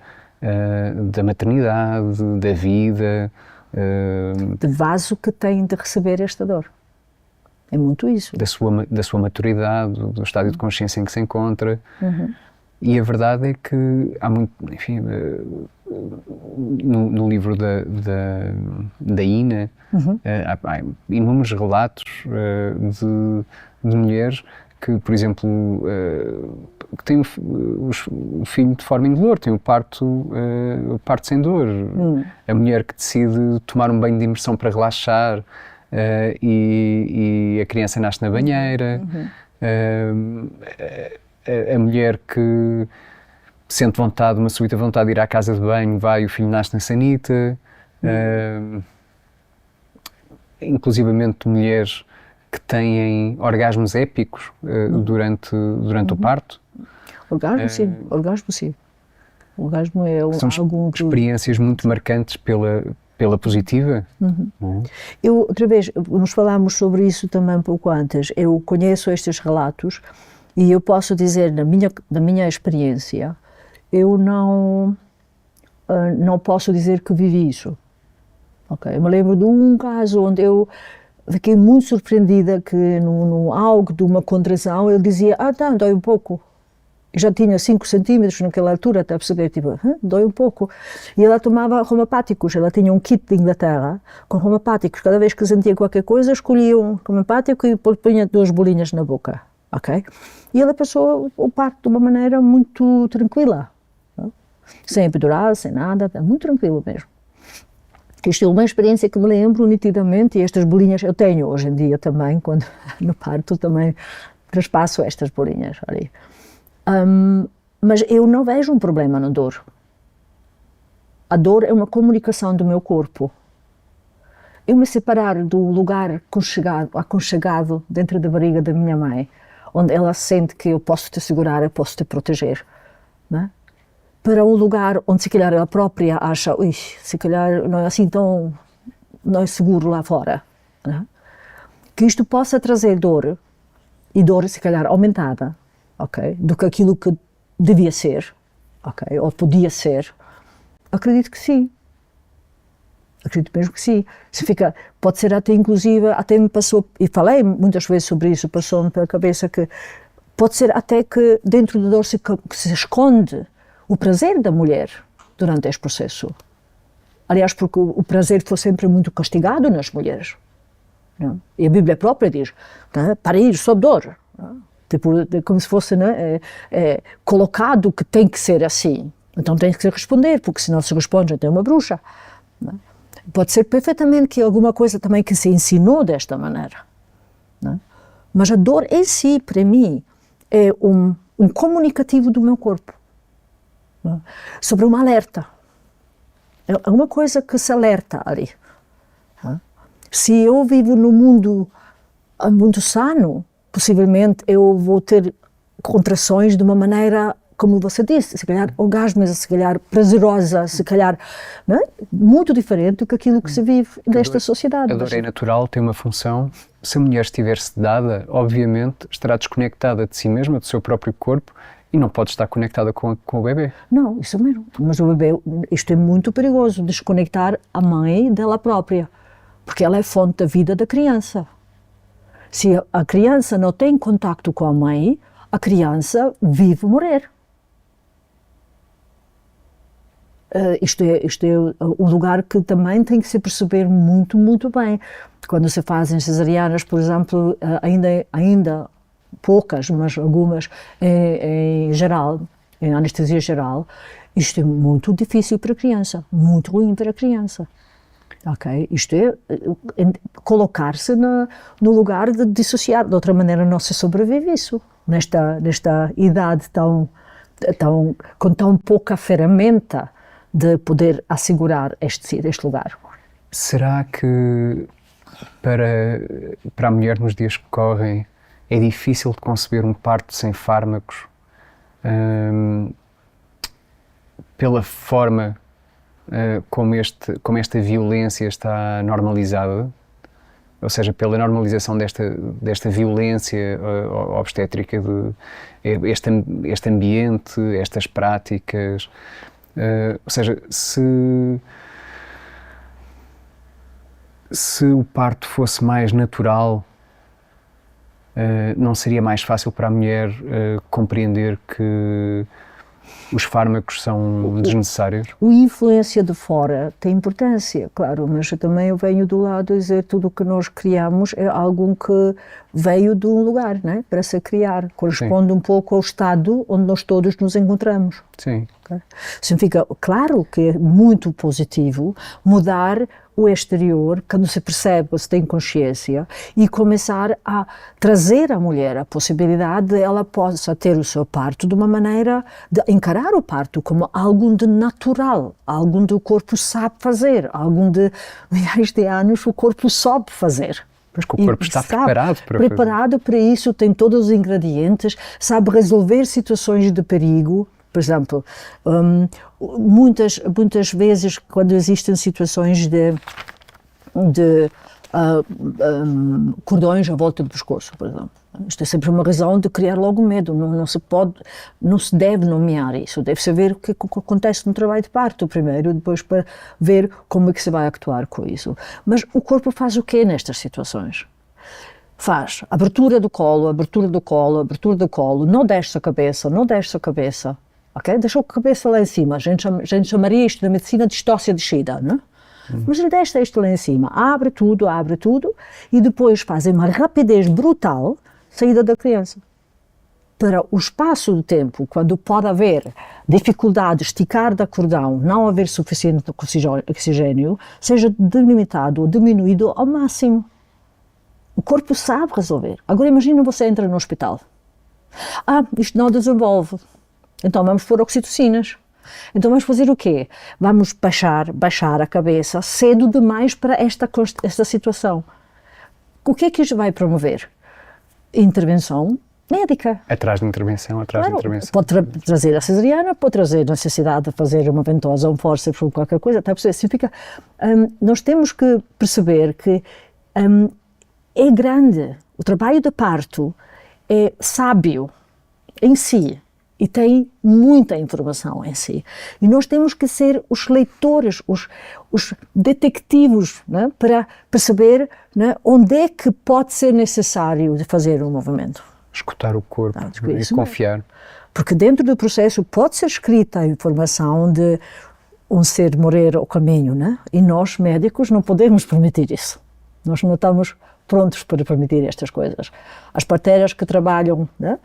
S1: da maternidade, da vida.
S2: De vaso que tem de receber esta dor. É muito isso.
S1: Da sua maturidade, do estádio de consciência em que se encontra. E a verdade é que há muito, enfim, no livro da Ina, há inúmeros relatos de mulheres que, por exemplo, que tem o filho de forma indolor, tem o parto sem dor. A mulher que decide tomar um banho de imersão para relaxar e a criança nasce na banheira. A mulher que sente vontade, uma súbita vontade de ir à casa de banho, vai e o filho nasce na sanita. Inclusivamente mulheres que têm orgasmos épicos durante o parto.
S2: Orgasmo, sim. Orgasmo, sim. O orgasmo é
S1: são
S2: algo
S1: experiências muito marcantes pela positiva.
S2: Eu, outra vez, nós falámos sobre isso também um pouco antes. Eu conheço estes relatos e eu posso dizer, da minha experiência, eu não posso dizer que vivi isso. Okay? Eu me lembro de um caso onde eu fiquei muito surpreendida que no algo de uma contração ele dizia, tá, dói um pouco. Eu já tinha 5 centímetros naquela altura, até perceber, tipo, dói um pouco. E ela tomava homeopáticos, ela tinha um kit de Inglaterra com homeopáticos. Cada vez que sentia qualquer coisa, escolhia um homeopático e punha 2 bolinhas na boca, ok? E ela passou o parto de uma maneira muito tranquila, não? Sem epidural, sem nada, muito tranquilo mesmo. Isto é uma experiência que me lembro nitidamente e estas bolinhas eu tenho hoje em dia também, quando no parto também traspasso estas bolinhas ali. Mas eu não vejo um problema na dor. A dor é uma comunicação do meu corpo. Eu me separar do lugar aconchegado dentro da barriga da minha mãe, onde ela sente que eu posso te segurar, eu posso te proteger, não é? Para um lugar onde se calhar ela própria acha, se calhar não é assim tão, não é seguro lá fora, não é? Que isto possa trazer dor, e dor se calhar aumentada, ok, do que aquilo que devia ser, ok, ou podia ser. Acredito que sim. Acredito mesmo que sim. Pode ser até inclusive, até me passou, e falei muitas vezes sobre isso, passou-me pela cabeça que pode ser até que dentro da dor se esconde o prazer da mulher durante este processo. Aliás, porque o prazer foi sempre muito castigado nas mulheres. Não? E a Bíblia própria diz, parir sob dor. Tipo, como se fosse colocado que tem que ser assim. Então tem que responder, porque se não se responde, então é uma bruxa. Não? Pode ser perfeitamente que alguma coisa também que se ensinou desta maneira. Não? Mas a dor em si, para mim, é um comunicativo do meu corpo. Não? Sobre uma alerta. É uma coisa que se alerta ali. Não? Se eu vivo num mundo muito sano, possivelmente eu vou ter contrações de uma maneira, como você disse, se calhar orgasmos, se calhar prazerosa, se calhar, não é? Muito diferente do que aquilo que se vive nesta sociedade.
S1: A dor é natural, tem uma função. Se a mulher estiver sedada, obviamente estará desconectada de si mesma, do seu próprio corpo, e não pode estar conectada com o bebê.
S2: Não, isso mesmo. Mas o bebê, isto é muito perigoso, desconectar a mãe dela própria, porque ela é fonte da vida da criança. Se a criança não tem contacto com a mãe, a criança vive morrer. Isto é um lugar que também tem que se perceber muito, muito bem. Quando se fazem cesarianas, por exemplo, ainda poucas, mas algumas em geral, em anestesia geral, isto é muito difícil para a criança, muito ruim para a criança. Okay? Isto é colocar-se no lugar de dissociar, de outra maneira não se sobrevive isso, nesta idade com tão pouca ferramenta de poder assegurar este lugar.
S1: Será que para a mulher nos dias que correm é difícil de conceber um parto sem fármacos pela forma como esta violência está normalizada, ou seja, pela normalização desta violência obstétrica, este ambiente, estas práticas, ou seja, se o parto fosse mais natural, não seria mais fácil para a mulher compreender que os fármacos são desnecessários?
S2: A influência de fora tem importância, claro, mas também eu venho do lado a dizer tudo o que nós criamos é algo que veio de um lugar, não é? Para se criar, corresponde um pouco ao estado onde nós todos nos encontramos.
S1: Sim.
S2: Okay? Significa, claro que é muito positivo mudar o exterior, quando se percebe, se tem consciência, e começar a trazer à mulher a possibilidade de ela possa ter o seu parto de uma maneira de encarar o parto como algo de natural, algo que o corpo sabe fazer, algo de milhares de anos o corpo sabe fazer.
S1: Pois que o corpo está preparado para
S2: preparado para isso, tem todos os ingredientes, sabe resolver situações de perigo. Por exemplo, muitas vezes quando existem situações de cordões à volta do pescoço, por exemplo, isto é sempre uma razão de criar logo medo. Não se deve nomear isso, deve-se ver o que acontece no trabalho de parto primeiro, depois para ver como é que se vai actuar com isso. Mas o corpo faz o quê nestas situações? Faz abertura do colo, abertura do colo, abertura do colo, não desce a cabeça, não desce a cabeça. Okay? Deixou a cabeça lá em cima, a gente chamaria isto na medicina de distócia descida, não é? Mas ele deixa isto lá em cima, abre tudo, e depois fazem uma rapidez brutal saída da criança. Para o espaço de tempo, quando pode haver dificuldade de esticar da cordão, não haver suficiente oxigênio, seja delimitado ou diminuído ao máximo. O corpo sabe resolver. Agora imagina você entra no hospital. Isto não desenvolve. Então vamos pôr oxitocinas. Então vamos fazer o quê? Vamos baixar a cabeça cedo demais para esta situação. O que é que isto vai promover? Intervenção médica.
S1: Atrás de intervenção.
S2: Pode trazer a cesariana, pode trazer a necessidade de fazer uma ventosa, um fórceps ou qualquer coisa. Está a perceber? Significa, nós temos que perceber que é grande. O trabalho de parto é sábio em si. E tem muita informação em si. E nós temos que ser os leitores, os detectivos, né, para perceber, né, onde é que pode ser necessário de fazer um movimento.
S1: Escutar o corpo e confiar.
S2: Porque dentro do processo pode ser escrita a informação de um ser morrer ao caminho, né? E nós, médicos, não podemos permitir isso. Nós não estamos prontos para permitir estas coisas. As parteiras que trabalham, né,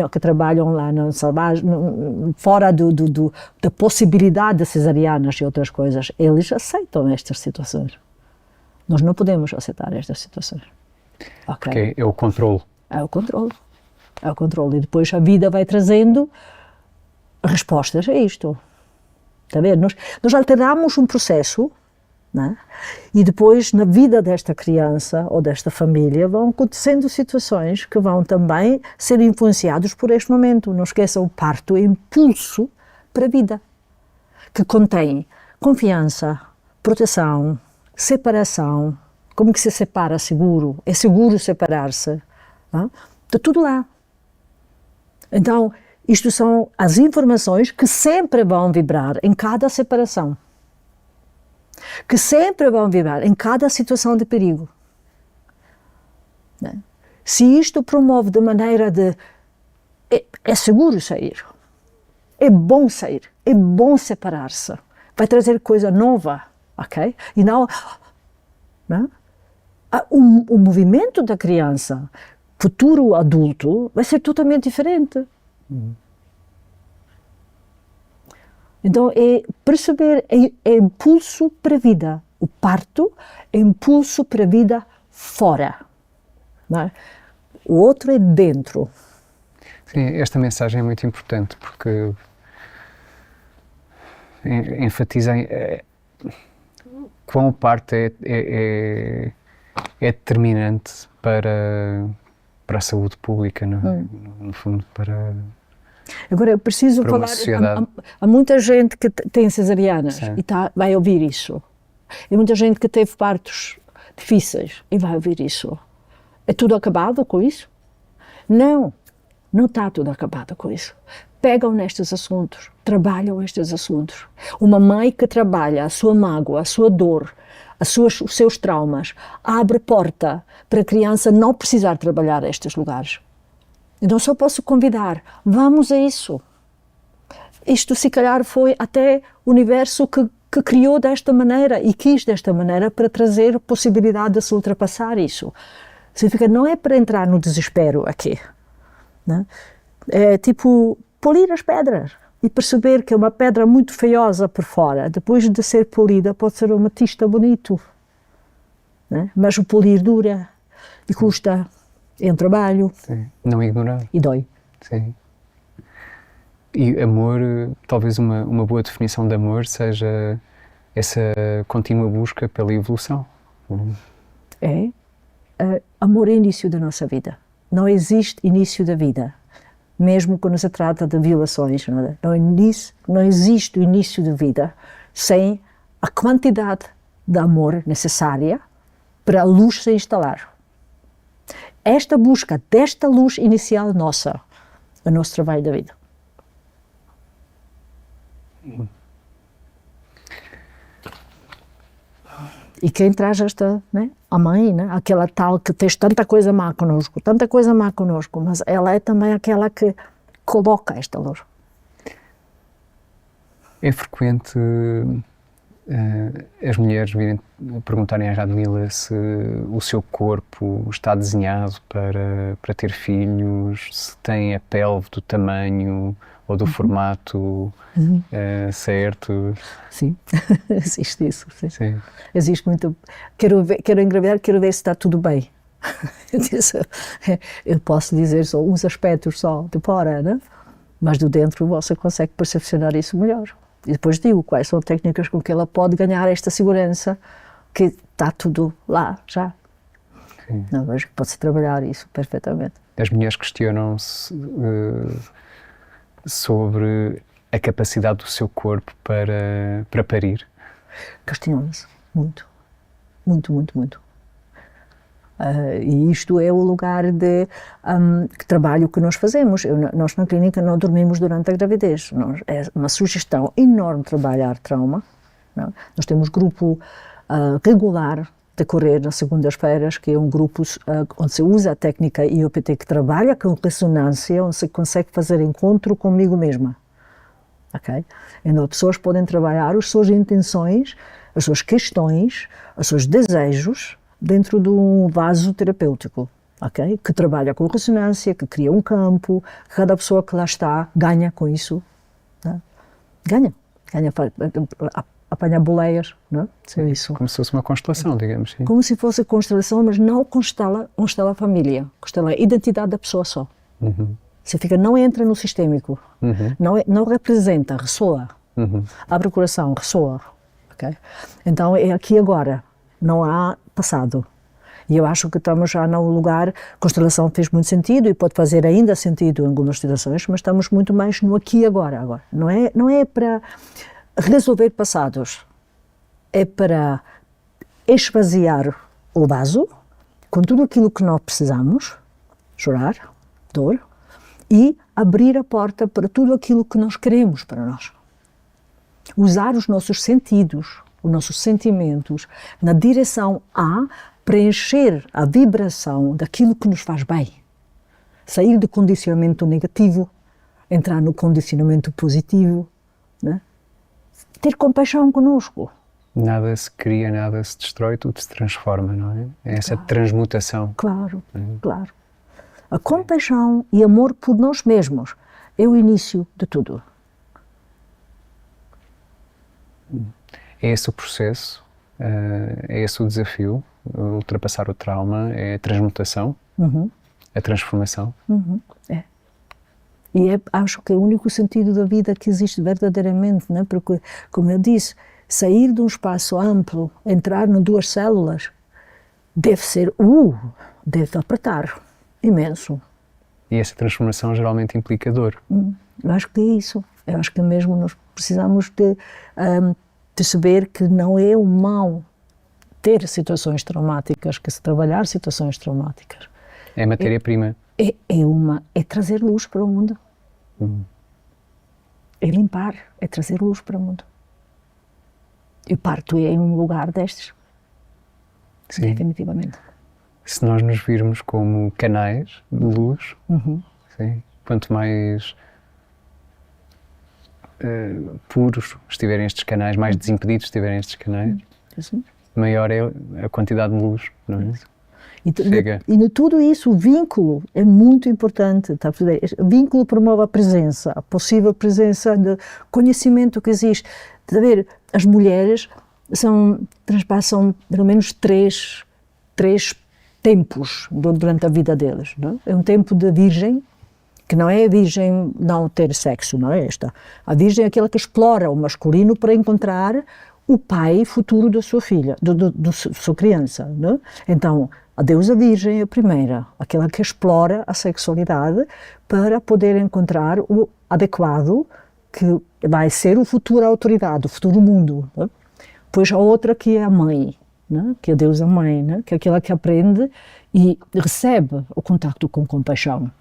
S2: que trabalham lá no selvagem, fora da possibilidade de cesarianas e outras coisas, eles aceitam estas situações. Nós não podemos aceitar estas situações. Okay?
S1: Porque é o controle.
S2: É o controle. É o controle. E depois a vida vai trazendo respostas a isto. Está a ver? Nós alteramos um processo, né? E depois, na vida desta criança ou desta família, vão acontecendo situações que vão também ser influenciados por este momento. Não esqueça, o parto é impulso para a vida, que contém confiança, proteção, separação. Como que se separa seguro? É seguro separar-se? Está tudo lá. Então, isto são as informações que sempre vão vibrar em cada separação. Que sempre vão vibrar em cada situação de perigo. Né? Se isto promove de maneira de é seguro sair, é bom separar-se, vai trazer coisa nova, ok? E não, né? O movimento da criança, futuro adulto, vai ser totalmente diferente. Então, é perceber, é impulso para a vida. O parto é impulso para a vida fora. Não é? O outro é dentro.
S1: Sim, esta mensagem é muito importante porque enfatiza quão o parto é determinante para a saúde pública, não é? No fundo, para...
S2: Agora, eu preciso falar, há muita gente que tem cesarianas e vai ouvir isso. E muita gente que teve partos difíceis e vai ouvir isso. É tudo acabado com isso? Não está tudo acabado com isso. Pegam nestes assuntos, trabalham estes assuntos. Uma mãe que trabalha a sua mágoa, a sua dor, os seus traumas, abre porta para a criança não precisar trabalhar estes lugares. Então só posso convidar, vamos a isso. isto se calhar foi até o universo que criou desta maneira e quis desta maneira para trazer a possibilidade de se ultrapassar isso. Significa, não é para entrar no desespero aqui, né? É tipo polir as pedras e perceber que é uma pedra muito feiosa por fora, depois de ser polida pode ser uma tista bonito, né? Mas o polir dura e custa, é um trabalho.
S1: Sim. Não ignorar.
S2: E dói.
S1: Sim. E amor, talvez uma boa definição de amor seja essa contínua busca pela evolução.
S2: Amor é o início da nossa vida. Não existe início da vida, mesmo quando se trata de violações. Não existe o início da vida sem a quantidade de amor necessária para a luz se instalar. Esta busca desta luz inicial nossa, é o nosso trabalho da vida. E quem traz esta, né, a mãe, né, aquela tal que fez tanta coisa má conosco, mas ela é também aquela que coloca esta luz.
S1: É frequente as mulheres virem perguntarem à Radmila se o seu corpo está desenhado para ter filhos, se tem a pelve do tamanho ou do formato certo.
S2: Sim, existe isso. Sim.
S1: Sim.
S2: Existe muito. Quero engravidar, quero ver se está tudo bem. Eu posso dizer só uns aspectos só de fora, né? Mas do dentro você consegue percepcionar isso melhor. E depois digo quais são técnicas com que ela pode ganhar esta segurança que está tudo lá já.
S1: Sim.
S2: Não, vejo que pode-se trabalhar isso perfeitamente.
S1: As mulheres questionam-se sobre a capacidade do seu corpo para parir.
S2: Questionam-se muito. E isto é o lugar de trabalho que nós fazemos. Nós na clínica não dormimos durante a gravidez. É uma sugestão enorme trabalhar trauma. Não? Nós temos grupo regular de correr nas segundas-feiras, que é um grupo onde se usa a técnica IOPT, que trabalha com ressonância, onde se consegue fazer encontro comigo mesma. Okay? Então, as pessoas podem trabalhar as suas intenções, as suas questões, os seus desejos, dentro de um vaso terapêutico, okay? Que trabalha com ressonância, que cria um campo, cada pessoa que lá está ganha com isso, né? Ganha, apanha boleias, né? É isso.
S1: Como se fosse uma constelação, digamos. Sim.
S2: Como se fosse constelação, mas não constela a família, constela a identidade da pessoa só. Significa, não entra no sistêmico, não representa, ressoa, abre o coração, ressoa, okay? Então é aqui agora. Não há passado. E eu acho que estamos já num lugar, constelação fez muito sentido e pode fazer ainda sentido em algumas situações, mas estamos muito mais no aqui e agora. Não é para resolver passados, é para esvaziar o vaso com tudo aquilo que nós precisamos, chorar, dor, e abrir a porta para tudo aquilo que nós queremos para nós. Usar os nossos sentidos, os nossos sentimentos, na direção a preencher a vibração daquilo que nos faz bem. Sair do condicionamento negativo, entrar no condicionamento positivo, né? Ter compaixão conosco.
S1: Nada se cria, nada se destrói, tudo se transforma, não é? É essa transmutação.
S2: Claro. A compaixão e amor por nós mesmos é o início de tudo.
S1: É esse o processo, é esse o desafio, ultrapassar o trauma, é a transmutação, a transformação.
S2: É. E acho que é o único sentido da vida que existe verdadeiramente, né? Porque, como eu disse, sair de um espaço amplo, entrar em 2 células, deve ser, deve apertar, imenso.
S1: E essa transformação geralmente implica dor.
S2: Eu acho que é isso. Eu acho que mesmo nós precisamos de perceber que não é o mal ter situações traumáticas, que se trabalhar situações traumáticas.
S1: É matéria-prima.
S2: É trazer luz para o mundo. É limpar, é trazer luz para o mundo. E parto é um lugar destes.
S1: Sim.
S2: Definitivamente.
S1: Se nós nos virmos como canais de luz, sim, quanto mais puros estiverem estes canais, mais desimpedidos estiverem estes canais, maior é a quantidade de luz, não é?
S2: E tudo isso, o vínculo é muito importante. Tá? O vínculo promove a presença, a possível presença de conhecimento que existe. Tá ver, as mulheres transpassam pelo menos três tempos durante a vida delas. Não? É um tempo de virgem, que não é a virgem não ter sexo, não é esta. A virgem é aquela que explora o masculino para encontrar o pai futuro da sua filha, da sua criança. Não? Então, a deusa virgem é a primeira, aquela que explora a sexualidade para poder encontrar o adequado que vai ser o futuro autoridade, o futuro mundo. Não? Depois a outra que é a mãe, não? Que é a deusa mãe, não? Que é aquela que aprende e recebe o contacto com compaixão.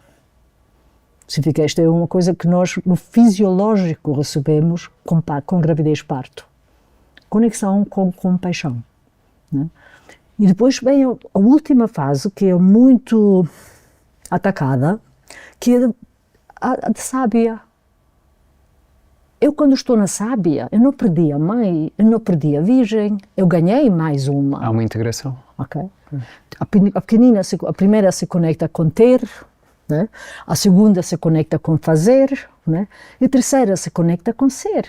S2: Significa que esta é uma coisa que nós, no fisiológico, recebemos com gravidez e parto. Conexão com compaixão. Não? E depois vem a última fase, que é muito atacada, que é a de sábia. Eu, quando estou na sábia, eu não perdi a mãe, eu não perdi a virgem, eu ganhei mais uma.
S1: Há uma integração.
S2: Okay. A pequenina, a primeira se conecta com ter, né? A segunda se conecta com fazer, né? E a terceira se conecta com ser.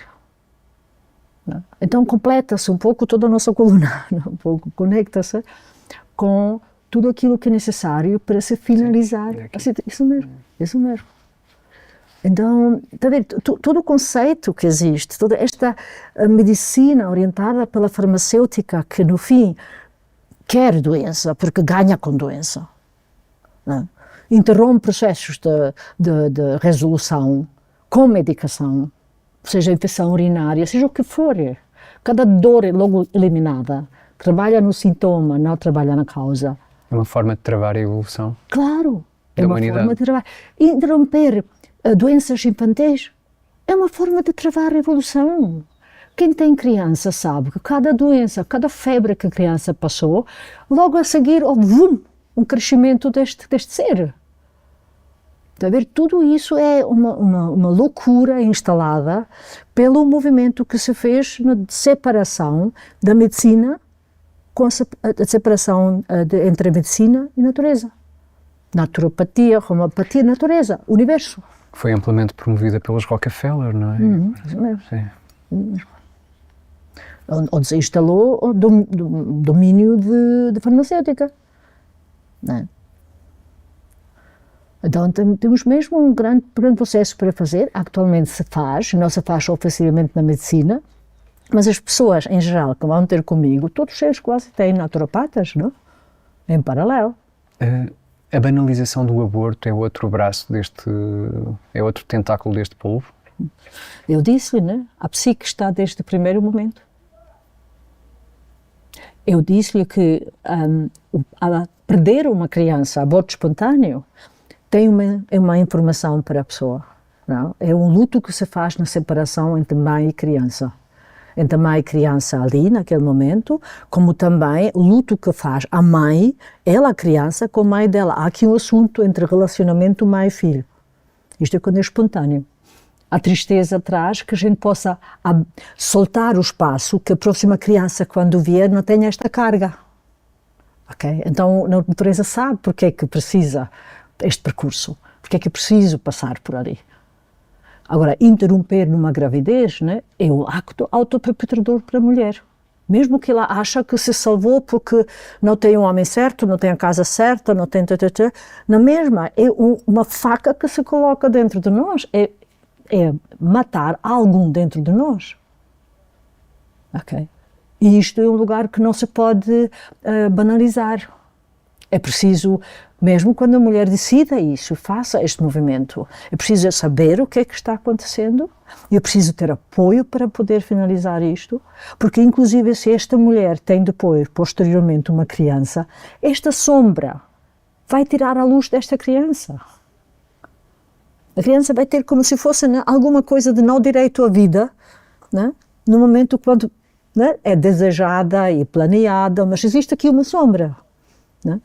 S2: Então completa-se um pouco toda a nossa coluna, um pouco conecta-se com tudo aquilo que é necessário para se finalizar. Isso mesmo, isso mesmo. Então, tá vendo, todo o conceito que existe, toda esta medicina orientada pela farmacêutica que no fim quer doença porque ganha com doença, né? Interrompe processos de resolução com medicação, seja infecção urinária, seja o que for. Cada dor é logo eliminada. Trabalha no sintoma, não trabalha na causa.
S1: É uma forma de travar a evolução.
S2: Claro, é
S1: da
S2: uma
S1: humanidade.
S2: forma de travar. Interromper doenças infantis é uma forma de travar a evolução. Quem tem criança sabe que cada doença, cada febre que a criança passou, logo a seguir, um crescimento deste ser. Está a ver? Tudo isso é uma loucura instalada pelo movimento que se fez na separação da medicina, com a separação entre a medicina e a natureza. Naturopatia, homeopatia, natureza, universo.
S1: Foi amplamente promovida pelos Rockefeller, não é?
S2: Isso mesmo.
S1: Sim.
S2: Onde se instalou o domínio de farmacêutica. Não é? Então temos mesmo um grande processo para fazer. Atualmente se faz, não se faz oficialmente na medicina, mas as pessoas em geral que vão ter comigo, todos eles quase têm naturopatas, não? Em paralelo.
S1: A banalização do aborto é outro braço é outro tentáculo deste polvo?
S2: Eu disse-lhe, né? A psique está desde o primeiro momento. Eu disse-lhe que a perder uma criança, aborto espontâneo, tem uma informação para a pessoa. Não? É um luto que se faz na separação entre mãe e criança. Entre a mãe e criança ali, naquele momento, como também o luto que faz a mãe, ela, a criança, com a mãe dela. Há aqui um assunto entre relacionamento mãe e filho. Isto é quando é espontâneo. A tristeza traz que a gente possa soltar o espaço, que a próxima criança, quando vier, não tenha esta carga. Okay? Então, a natureza sabe porque é que precisa este percurso, porque é que é preciso passar por ali. Agora, interromper numa gravidez, né, é um acto autoperpetrador para a mulher. Mesmo que ela acha que se salvou porque não tem um homem certo, não tem a casa certa, não tem... Na mesma, é uma faca que se coloca dentro de nós, é matar algum dentro de nós. Ok? E isto é um lugar que não se pode banalizar. É preciso, mesmo quando a mulher decida isso, faça este movimento, é preciso saber o que é que está acontecendo e é preciso ter apoio para poder finalizar isto, porque inclusive se esta mulher tem depois, posteriormente, uma criança, esta sombra vai tirar a luz desta criança. A criança vai ter como se fosse, né, alguma coisa de não direito à vida, né, no momento quando, né, é desejada e planeada, mas existe aqui uma sombra. Né?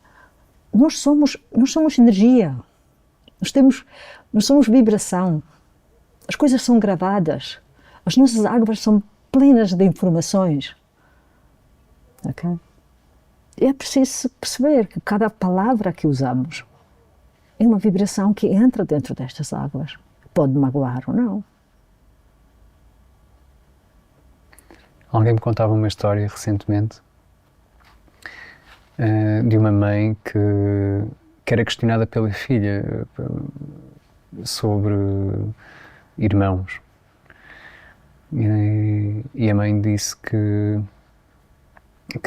S2: Nós somos energia, nós somos vibração, as coisas são gravadas, As nossas águas são plenas de informações. Okay? E é preciso perceber que cada palavra que usamos é uma vibração que entra dentro destas águas. Pode magoar ou não.
S1: Alguém me contava uma história recentemente de uma mãe que era questionada pela filha sobre irmãos. E a mãe disse que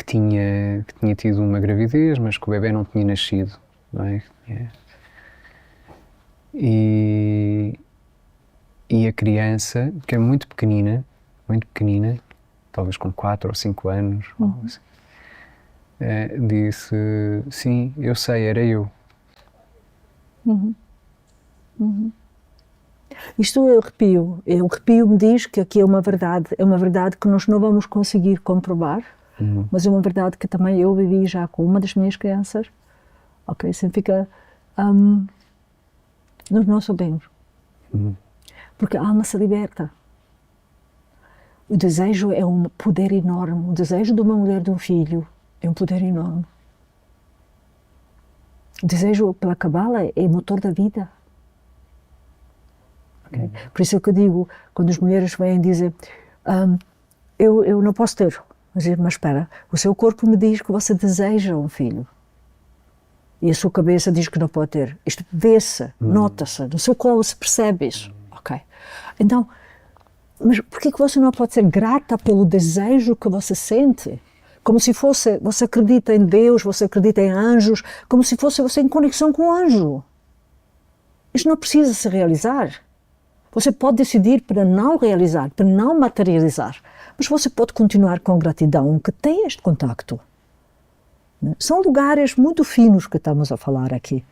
S1: tinha tido uma gravidez, mas que o bebê não tinha nascido. Não é? E a criança, que era muito pequenina, talvez com 4 ou 5 anos, assim, disse, sim, eu sei, era eu.
S2: Isto eu arrepio. O arrepio me diz que aqui é uma verdade que nós não vamos conseguir comprovar, mas é uma verdade que também eu vivi já com uma das minhas crianças. Ok, significa, nós não sabemos. Porque a alma se liberta. O desejo é um poder enorme. O desejo de uma mulher, de um filho, é um poder enorme. O desejo pela Cabala é o motor da vida. Okay? Por isso é que eu digo, quando as mulheres vêm dizer eu não posso ter, mas espera, o seu corpo me diz que você deseja um filho. E a sua cabeça diz que não pode ter. Isto vê-se, nota-se, no seu colo se percebe isso. Okay? Então, mas por que você não pode ser grata pelo desejo que você sente? Como se fosse, você acredita em Deus, você acredita em anjos, como se fosse você em conexão com o anjo. Isto não precisa se realizar. Você pode decidir para não realizar, para não materializar, mas você pode continuar com gratidão que tem este contacto. São lugares muito finos que estamos a falar aqui,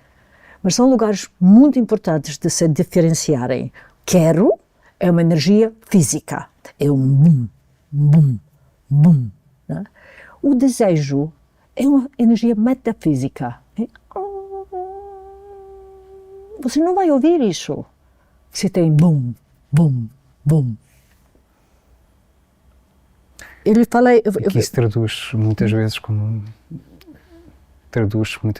S2: mas são lugares muito importantes de se diferenciarem. Quero é uma energia física, é um bum, bum, bum. Né? O desejo é uma energia metafísica. Você não vai ouvir isso se tem bum, bum, bum. Ele fala...
S1: Que isso traduz muitas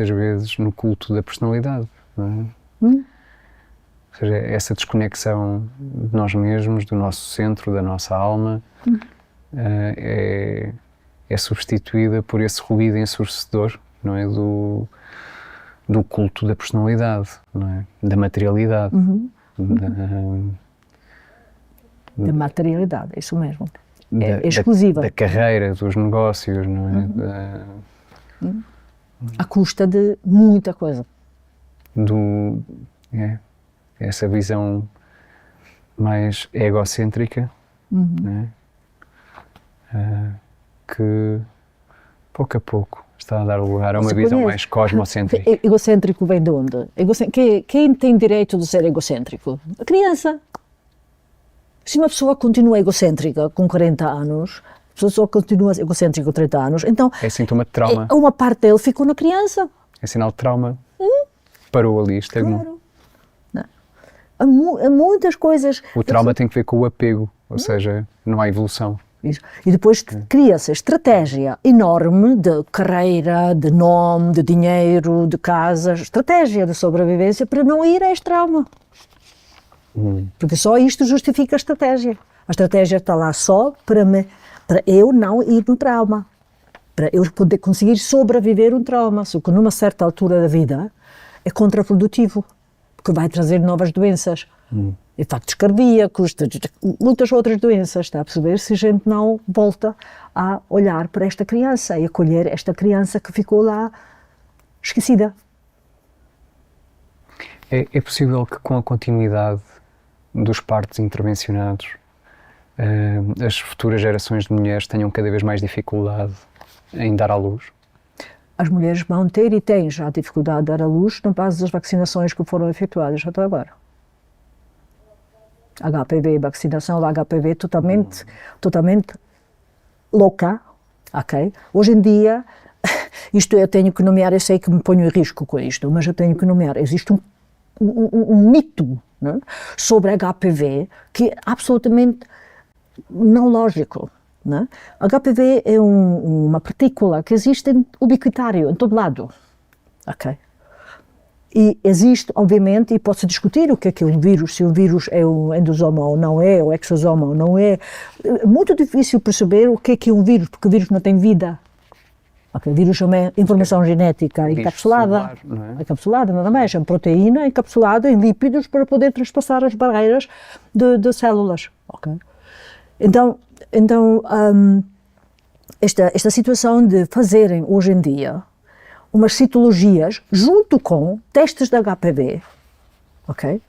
S1: vezes no culto da personalidade, não é? Ou seja, essa desconexão de nós mesmos, do nosso centro, da nossa alma, é substituída por esse ruído ensurdecedor, não é? Do culto da personalidade, não é? Da materialidade.
S2: Da materialidade, é isso mesmo. É exclusiva.
S1: Da carreira, dos negócios, não é?
S2: À custa de muita coisa.
S1: Essa visão mais egocêntrica, né? Que pouco a pouco está a dar lugar a uma visão mais cosmocêntrica.
S2: Egocêntrico vem de onde? Quem tem direito de ser egocêntrico? A criança. Se uma pessoa continua egocêntrica com 40 anos, a pessoa continua egocêntrica com 30 anos, então...
S1: É sintoma de trauma.
S2: Uma parte dele ficou na criança.
S1: É sinal de trauma. Parou ali, estagnou.
S2: Claro. Há muitas coisas...
S1: O trauma tem que ver com o apego, ou seja, não há evolução.
S2: Isso. E depois cria-se a estratégia enorme de carreira, de nome, de dinheiro, de casa, estratégia de sobrevivência para não ir a este trauma. Porque só isto justifica a estratégia. A estratégia está lá só para eu não ir no trauma, para eu poder conseguir sobreviver um trauma, só que numa certa altura da vida é contraprodutivo, porque vai trazer novas doenças. Infartos cardíacos, muitas outras doenças, está a perceber? Se a gente não volta a olhar para esta criança e acolher esta criança que ficou lá esquecida.
S1: É possível que com a continuidade dos partos intervencionados as futuras gerações de mulheres tenham cada vez mais dificuldade em dar à luz?
S2: As mulheres vão ter e têm já dificuldade de dar à luz na base das vacinações que foram efetuadas até agora. HPV, vacinação da HPV totalmente louca, ok? Hoje em dia, isto eu tenho que nomear, eu sei que me ponho em risco com isto, mas eu tenho que nomear, existe um mito, né, sobre HPV que absolutamente não lógico. Né? HPV é uma partícula que existe ubiquitário, em todo lado. Ok? E existe, obviamente, e pode-se discutir o que é um vírus, se o vírus é um endosoma ou não é, ou exosoma ou não é. É muito difícil perceber o que é um vírus, porque o vírus não tem vida. Okay, vírus é informação genética encapsulada, encapsulada, nada mais, é uma proteína encapsulada em lípidos para poder transpassar as barreiras de células. Okay? Então esta situação de fazerem hoje em dia umas citologias junto com testes de HPV, ok?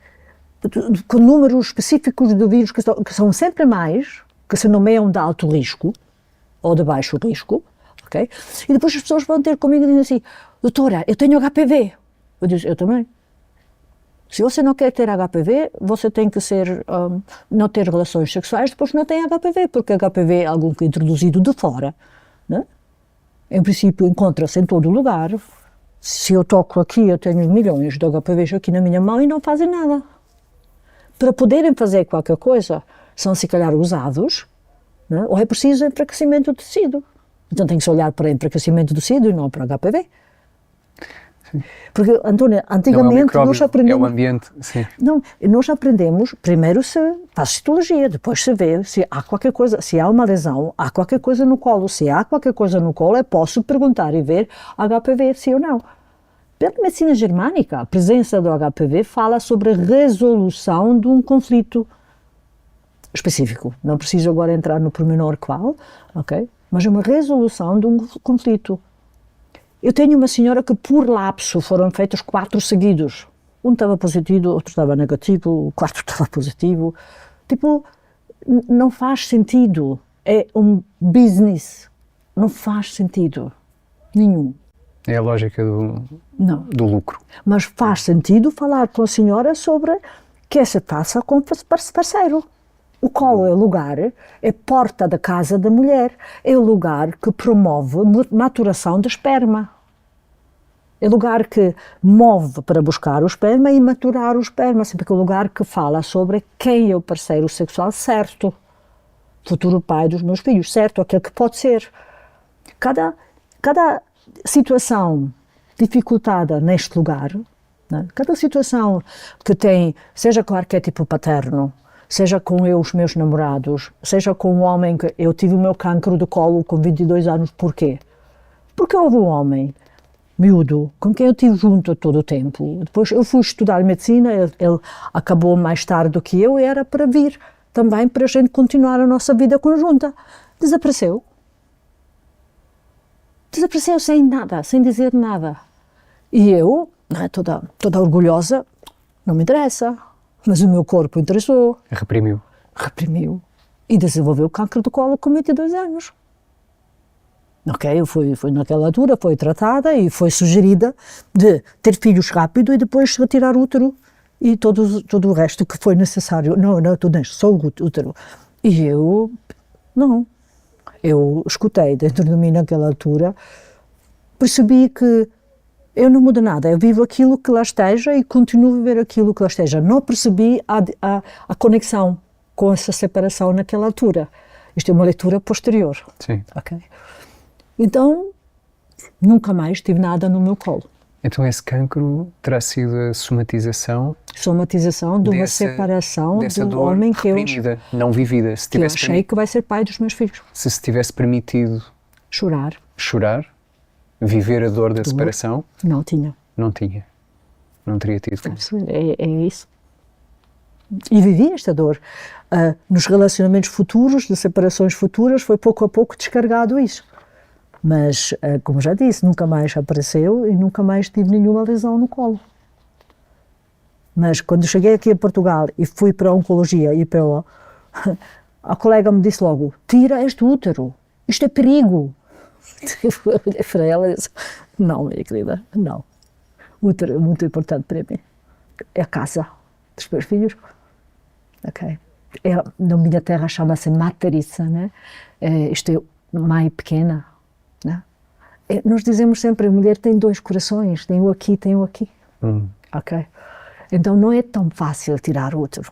S2: Com números específicos de vírus que são sempre mais, que se nomeiam de alto risco ou de baixo risco, ok? E depois as pessoas vão ter comigo e dizem assim, doutora, eu tenho HPV. Eu digo, eu também. Se você não quer ter HPV, você tem que não ter relações sexuais, depois não tem HPV, porque HPV é algo que é introduzido de fora, né? Em princípio encontra-se em todo lugar. Se eu toco aqui, eu tenho milhões de HPVs aqui na minha mão e não fazem nada. Para poderem fazer qualquer coisa, são se calhar usados, né? Ou é preciso enfraquecimento do tecido. Então tem que se olhar para enfraquecimento do tecido e não para HPV. Sim. Porque, Antónia, antigamente nós aprendemos...
S1: É o ambiente, sim.
S2: Não, nós aprendemos, primeiro se faz citologia, depois se vê se há qualquer coisa, se há uma lesão, há qualquer coisa no colo. Se há qualquer coisa no colo, eu posso perguntar e ver HPV, sim ou não. Pela medicina germânica, a presença do HPV fala sobre a resolução de um conflito específico. Não preciso agora entrar no pormenor qual, ok? Mas é uma resolução de um conflito. Eu tenho uma senhora que, por lapso, foram feitos 4 seguidos. Um estava positivo, outro estava negativo, o quarto estava positivo. Tipo, não faz sentido. É um business. Não faz sentido nenhum.
S1: É a lógica do lucro.
S2: Mas faz sentido falar com a senhora sobre que se passa com o parceiro. O colo é o lugar, é porta da casa da mulher, é o lugar que promove maturação de esperma. É o lugar que move para buscar o esperma e maturar o esperma, sempre que é o lugar que fala sobre quem é o parceiro sexual certo, futuro pai dos meus filhos, certo, aquele que pode ser. Cada situação dificultada neste lugar, né? Cada situação que tem, seja com o arquétipo paterno, seja com os meus namorados, seja com um homem que eu tive o meu cancro do colo com 22 anos, porquê? Porque houve um homem miúdo com quem eu estive junto todo o tempo. Depois eu fui estudar medicina, ele acabou mais tarde do que eu e era para vir também para a gente continuar a nossa vida conjunta. Desapareceu. Desapareceu sem nada, sem dizer nada. E eu, toda orgulhosa, não me interessa. Mas o meu corpo interessou.
S1: Reprimiu.
S2: E desenvolveu câncer do colo com 22 anos. Ok, foi naquela altura, foi tratada e foi sugerida de ter filhos rápido e depois retirar o útero e todo o resto que foi necessário. Não, tudo isso, só o útero. E eu escutei dentro de mim naquela altura, percebi que eu não mudo nada, eu vivo aquilo que lá esteja e continuo a viver aquilo que lá esteja. Não percebi a conexão com essa separação naquela altura. Isto é uma leitura posterior.
S1: Sim.
S2: Okay? Então, nunca mais tive nada no meu colo.
S1: Então esse cancro terá sido a somatização
S2: de uma separação do homem que
S1: reprimida, não vivida.
S2: Que eu achei que vai ser pai dos meus filhos.
S1: Se tivesse permitido chorar, viver a dor da separação?
S2: Não tinha.
S1: Não teria tido.
S2: É isso. E vivi esta dor. Nos relacionamentos futuros, de separações futuras, foi pouco a pouco descargado isso. Mas, como já disse, nunca mais apareceu e nunca mais tive nenhuma lesão no colo. Mas quando cheguei aqui a Portugal e fui para a Oncologia IPO, a colega me disse logo, tira este útero, isto é perigo. Eu olhei para ela e disse, não, minha querida, não. O útero é muito importante para mim. É a casa dos meus filhos. Ok. Na minha terra chama-se materiça, né? Isto é mãe pequena. Né? Nós dizemos sempre, a mulher tem 2 corações, tem o aqui, tem o aqui. Ok? Então não é tão fácil tirar o útero.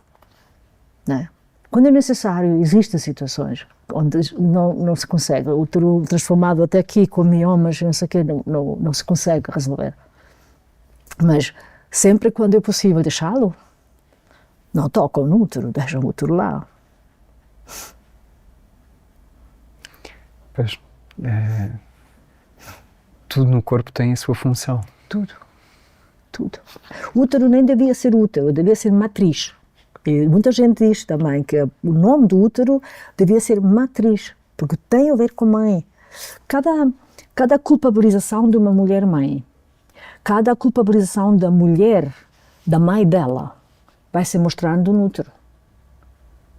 S2: Né? Quando é necessário, existem situações onde não se consegue, o útero transformado até aqui com miomas, não sei o quê, não se consegue resolver. Mas sempre quando é possível deixá-lo, não tocam no útero, deixam o útero lá.
S1: Pois, tudo no corpo tem a sua função.
S2: Tudo. O útero nem devia ser útero, devia ser matriz. E muita gente diz também que o nome do útero devia ser matriz, porque tem a ver com mãe. Cada culpabilização de uma mulher mãe, cada culpabilização da mulher, da mãe dela, vai se mostrando no útero.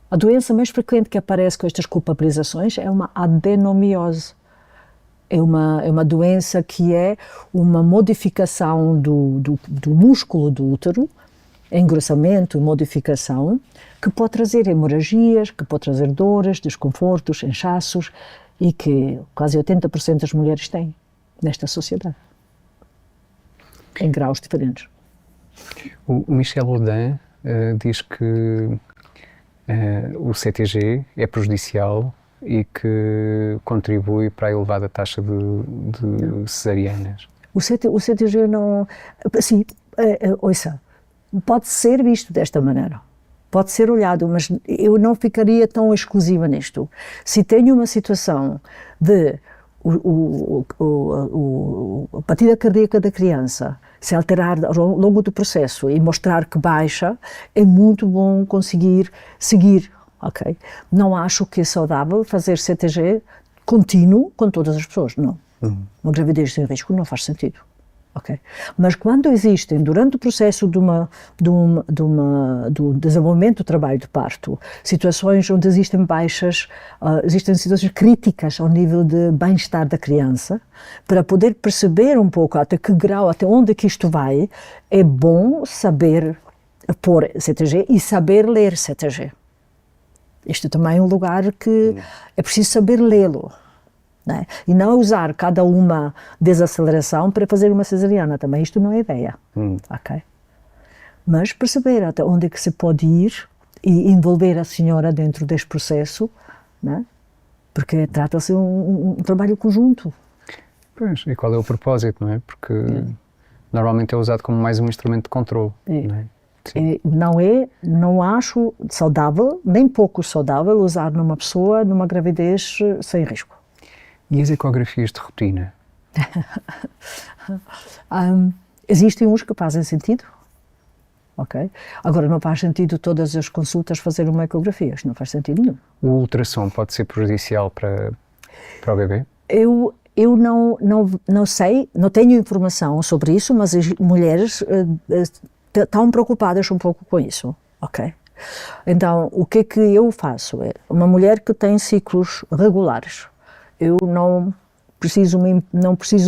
S2: A doença mais frequente que aparece com estas culpabilizações é uma adenomiose. É uma doença que é uma modificação do músculo do útero, engrossamento, modificação, que pode trazer hemorragias, que pode trazer dores, desconfortos, inchaços, e que quase 80% das mulheres têm nesta sociedade, em graus diferentes.
S1: O Michel Audin diz que o CTG é prejudicial e que contribui para a elevada taxa de cesarianas.
S2: O CTG não... Sim, ouça, pode ser visto desta maneira, pode ser olhado, mas eu não ficaria tão exclusiva nisto. Se tenho uma situação de a batida cardíaca da criança se alterar ao longo do processo e mostrar que baixa, é muito bom conseguir seguir, ok? Não acho que é saudável fazer CTG contínuo com todas as pessoas, não. Uma gravidez sem risco não faz sentido. Okay. Mas quando existem, durante o processo do desenvolvimento do trabalho de parto, situações onde existem baixas, existem situações críticas ao nível de bem-estar da criança, para poder perceber um pouco até que grau, até onde que isto vai, é bom saber pôr CTG e saber ler CTG. Isto também é um lugar que é preciso saber lê-lo. Né? E não usar cada uma desaceleração para fazer uma cesariana, também isto não é ideia, ok? Mas perceber até onde é que se pode ir e envolver a senhora dentro deste processo, né? Porque trata-se de um trabalho conjunto.
S1: Pois, e qual é o propósito, não é? Porque normalmente é usado como mais um instrumento de controle. Não é?
S2: Não acho saudável, nem pouco saudável, usar numa pessoa, numa gravidez sem risco.
S1: E as ecografias de rotina?
S2: Existem uns que fazem sentido, ok? Agora, não faz sentido todas as consultas fazer uma ecografia, isto não faz sentido nenhum.
S1: O ultrassom pode ser prejudicial para o bebê?
S2: Eu não sei, não tenho informação sobre isso, mas as mulheres estão preocupadas um pouco com isso, ok? Então, o que é que eu faço? É uma mulher que tem ciclos regulares. Eu não preciso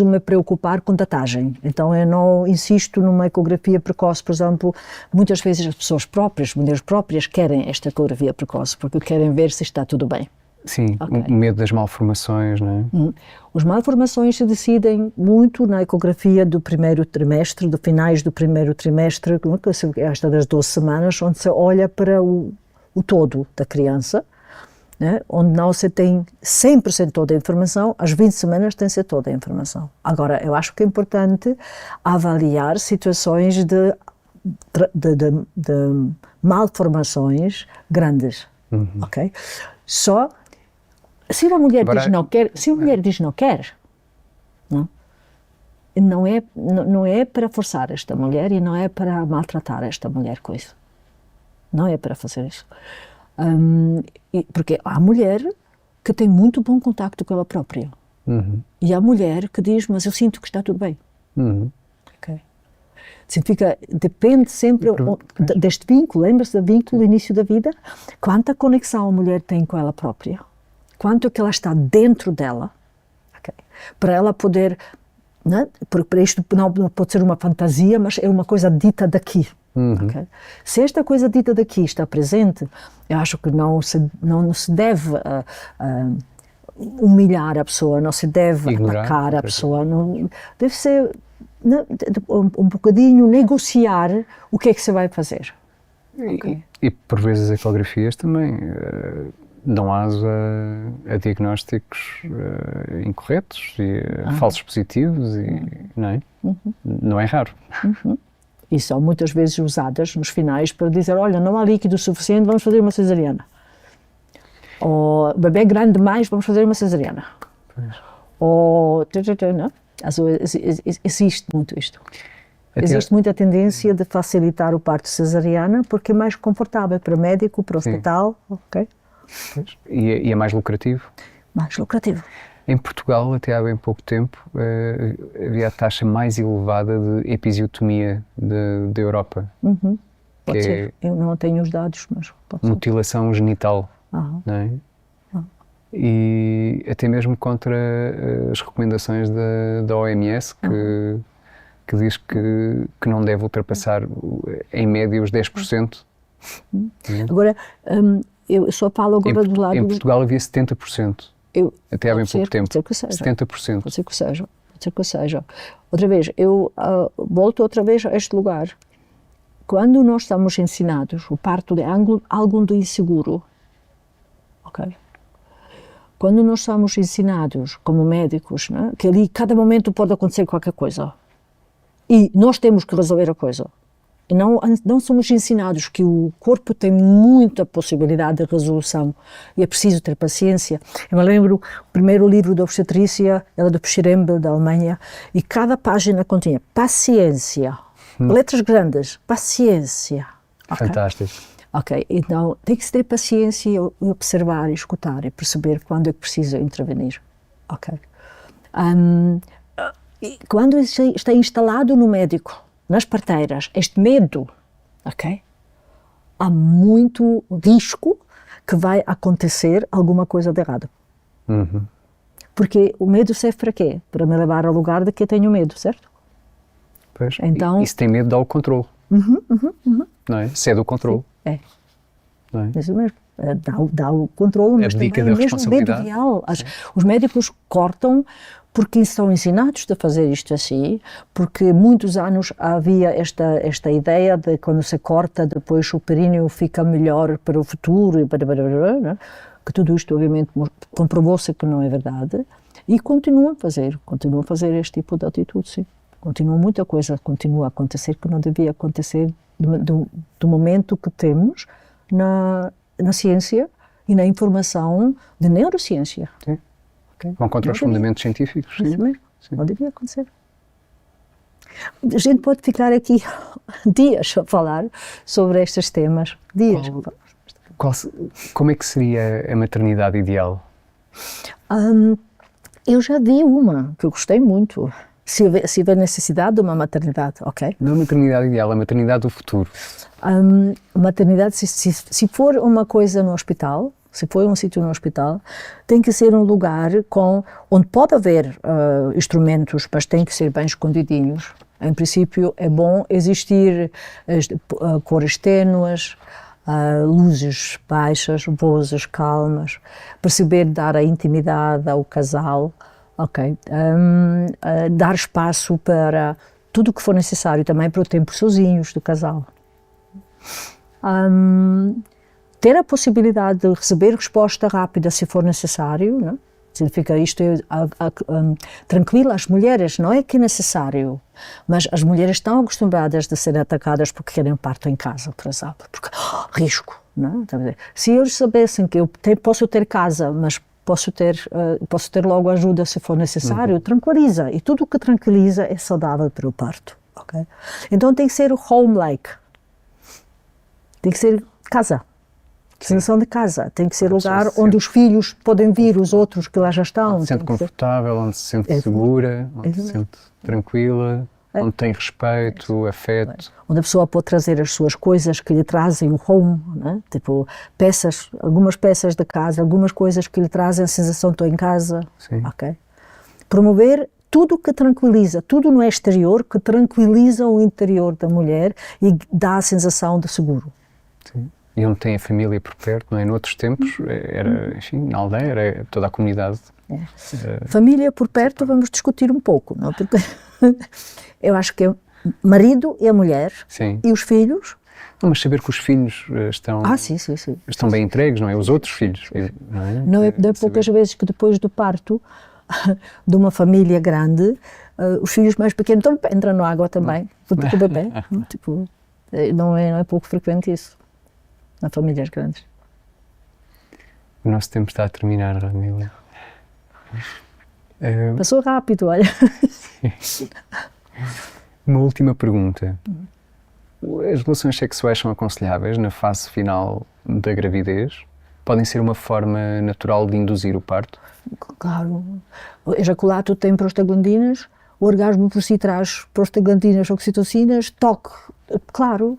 S2: me preocupar com datagem, então eu não insisto numa ecografia precoce, por exemplo. Muitas vezes as pessoas próprias, mulheres próprias, querem esta ecografia precoce, porque querem ver se está tudo bem.
S1: Sim, okay. O medo das malformações, não é?
S2: As malformações se decidem muito na ecografia do primeiro trimestre, do finais do primeiro trimestre, esta das 12 semanas, onde se olha para o todo da criança, né? Onde não se tem 100% toda a informação, às 20 semanas tem-se toda a informação. Agora, eu acho que é importante avaliar situações de malformações grandes, ok? Só, se uma mulher diz não quer, não é para forçar esta mulher e não é para maltratar esta mulher com isso. Não é para fazer isso. Porque há mulher que tem muito bom contacto com ela própria e há mulher que diz, mas eu sinto que está tudo bem. Okay. Significa, depende sempre deste vínculo, lembra-se do vínculo do início da vida? Quanta conexão a mulher tem com ela própria, quanto que ela está dentro dela, okay? Para ela poder, né? Para isto não pode ser uma fantasia, mas é uma coisa dita daqui. Okay? Se esta coisa dita daqui está presente, eu acho que não se deve humilhar a pessoa, não se deve atacar a pessoa, não, deve ser um bocadinho negociar o que é que se vai fazer.
S1: E por vezes as ecografias também dão aso a diagnósticos incorretos e falsos positivos, não é? Não é raro.
S2: E são muitas vezes usadas nos finais para dizer, olha, não há líquido suficiente, vamos fazer uma cesariana. Ou bebê é grande demais, vamos fazer uma cesariana.
S1: Pois.
S2: Ou, não? Existe muito isto. Existe muita tendência de facilitar o parto cesariana porque é mais confortável para o médico, para o hospital, ok?
S1: Pois. E é mais lucrativo?
S2: Mais lucrativo.
S1: Em Portugal, até há bem pouco tempo, havia a taxa mais elevada de episiotomia da Europa.
S2: Pode ser. Eu não tenho os dados, mas pode ser.
S1: Mutilação genital, não é? E até mesmo contra as recomendações da OMS, que diz que não deve ultrapassar, em média, os 10%.
S2: Agora, eu só falo agora do lado...
S1: Em Portugal havia 70%. Até há bem pouco tempo.
S2: Pode ser que seja.
S1: 70%.
S2: Pode ser que seja. Pode ser que seja. Outra vez, eu volto outra vez a este lugar. Quando nós estamos ensinados, o parto é algo de inseguro, ok? Quando nós somos ensinados como médicos, né, que ali cada momento pode acontecer qualquer coisa e nós temos que resolver a coisa. E não somos ensinados que o corpo tem muita possibilidade de resolução e é preciso ter paciência. Eu me lembro, o primeiro livro de obstetrícia era do Pschirembel, da Alemanha, e cada página continha paciência, letras grandes, paciência. Okay?
S1: Fantástico.
S2: Ok, então tem que ter paciência e observar, e escutar e perceber quando é que precisa intervenir. Ok. Quando está instalado no médico, nas parteiras, este medo, ok? Há muito risco que vai acontecer alguma coisa de errado. Porque o medo serve para quê? Para me levar ao lugar de que eu tenho medo, certo?
S1: Pois.
S2: Então,
S1: e se tem medo, dá o controle. Não é? Se é do controle.
S2: É.
S1: Não é?
S2: Isso mesmo. Dá o controle, mas também é mesmo medo real. Os médicos cortam porque estão ensinados a fazer isto assim, porque muitos anos havia esta ideia de quando se corta, depois o períneo fica melhor para o futuro, né? Que tudo isto obviamente comprovou-se que não é verdade, e continuam a fazer este tipo de atitude, sim. Muita coisa continua a acontecer que não devia acontecer do momento que temos na ciência e na informação de neurociência.
S1: Sim. Okay. Vão contra os fundamentos científicos.
S2: Isso mesmo. Não devia acontecer. A gente pode ficar aqui dias a falar sobre estes temas. Dias.
S1: Como é que seria a maternidade ideal?
S2: Eu já vi uma que eu gostei muito. Se houver necessidade de uma maternidade, ok?
S1: Não a maternidade ideal, a maternidade do futuro.
S2: Maternidade, se for uma coisa no hospital, se for um sítio no hospital, tem que ser um lugar onde pode haver instrumentos, mas tem que ser bem escondidinhos. Em princípio, é bom existir cores ténues, luzes baixas, vozes calmas, perceber dar a intimidade ao casal, ok? Dar espaço para tudo o que for necessário também para o tempo sozinhos do casal. Ter a possibilidade de receber resposta rápida se for necessário, né? Significa isto tranquila as mulheres, não é que é necessário, mas as mulheres estão acostumadas a ser atacadas porque querem parto em casa, por exemplo, porque risco, não é? Se eles soubessem que eu posso ter casa, mas posso ter logo ajuda se for necessário, tranquiliza, e tudo o que tranquiliza é saudável para o parto, ok? Então tem que ser home-like, tem que ser casa. Sensação de casa, tem que ser lugar onde os filhos podem vir, os outros que lá já estão.
S1: Onde se sente confortável, onde se sente segura, onde se sente tranquila, onde tem respeito, afeto.
S2: Onde a pessoa pode trazer as suas coisas que lhe trazem o home, né? Tipo peças, algumas peças da casa, algumas coisas que lhe trazem a sensação de estou em casa.
S1: Sim.
S2: Okay? Promover tudo que tranquiliza, tudo no exterior que tranquiliza o interior da mulher e dá a sensação de seguro.
S1: Sim. E onde tem a família por perto, não é? Noutros tempos, era, enfim, na aldeia, era toda a comunidade.
S2: Família por perto, vamos discutir um pouco, não? Porque eu acho que é o marido e a mulher,
S1: sim,
S2: e os filhos,
S1: Não, mas saber que os filhos estão,
S2: Sim.
S1: estão bem entregues, não é? Os outros filhos, não é?
S2: Não é de poucas vezes que depois do parto de uma família grande, os filhos mais pequenos entram na água também, com o bebê. Tipo, não é pouco frequente isso, nas famílias grandes.
S1: O nosso tempo está a terminar, Radmila.
S2: Passou rápido, olha.
S1: Uma última pergunta. As relações sexuais são aconselháveis na fase final da gravidez? Podem ser uma forma natural de induzir o parto?
S2: Claro. O ejaculato tem prostaglandinas, o orgasmo por si traz prostaglandinas, oxitocinas, toque. Claro.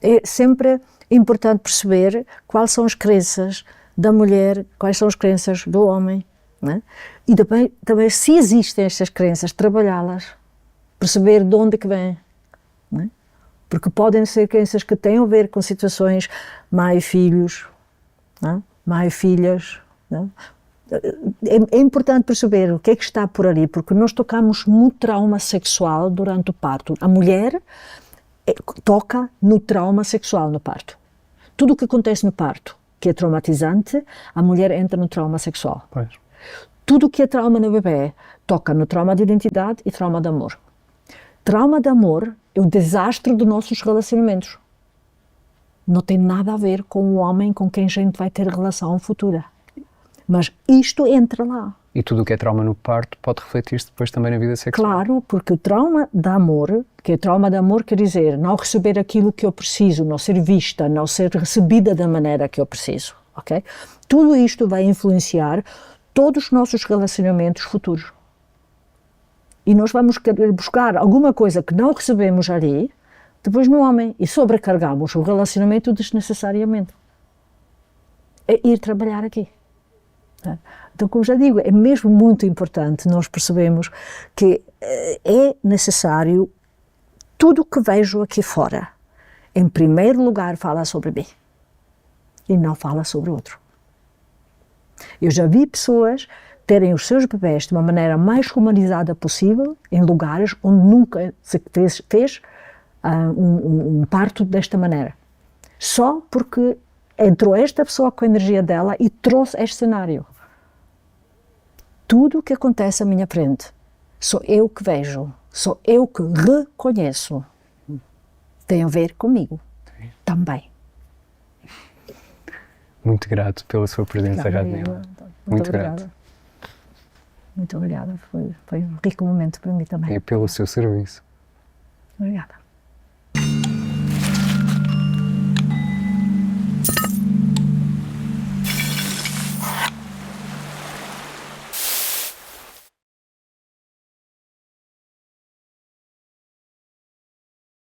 S2: É sempre importante perceber quais são as crenças da mulher, quais são as crenças do homem, né? E também, se existem estas crenças, trabalhá-las, perceber de onde é que vêm, né? Porque podem ser crenças que têm a ver com situações mãe e filhos, né? Mãe e filhas, né? É importante perceber o que é que está por ali, porque nós tocamos no trauma sexual durante o parto. A mulher toca no trauma sexual no parto. Tudo o que acontece no parto, que é traumatizante, a mulher entra no trauma sexual.
S1: Pois.
S2: Tudo o que é trauma no bebê toca no trauma de identidade e trauma de amor. Trauma de amor é o desastre dos nossos relacionamentos. Não tem nada a ver com o homem com quem a gente vai ter relação futura. Mas isto entra lá.
S1: E tudo o que é trauma no parto pode refletir-se depois também na vida sexual?
S2: Claro, porque o trauma de amor, que é trauma de amor quer dizer não receber aquilo que eu preciso, não ser vista, não ser recebida da maneira que eu preciso, ok? Tudo isto vai influenciar todos os nossos relacionamentos futuros. E nós vamos querer buscar alguma coisa que não recebemos ali, depois no homem, e sobrecargamos o relacionamento desnecessariamente. É ir trabalhar aqui. Então, como já digo, é mesmo muito importante nós percebemos que é necessário tudo o que vejo aqui fora, em primeiro lugar, fala sobre mim e não fala sobre o outro. Eu já vi pessoas terem os seus bebés de uma maneira mais humanizada possível em lugares onde nunca se fez um parto desta maneira. Só porque entrou esta pessoa com a energia dela e trouxe este cenário. Tudo o que acontece à minha frente, sou eu que vejo, sou eu que reconheço. Tem a ver comigo também.
S1: Muito grato pela sua presença, Radmila. Muito grato.
S2: Muito obrigada. Foi um rico momento para mim também.
S1: E pelo seu serviço.
S2: Obrigada.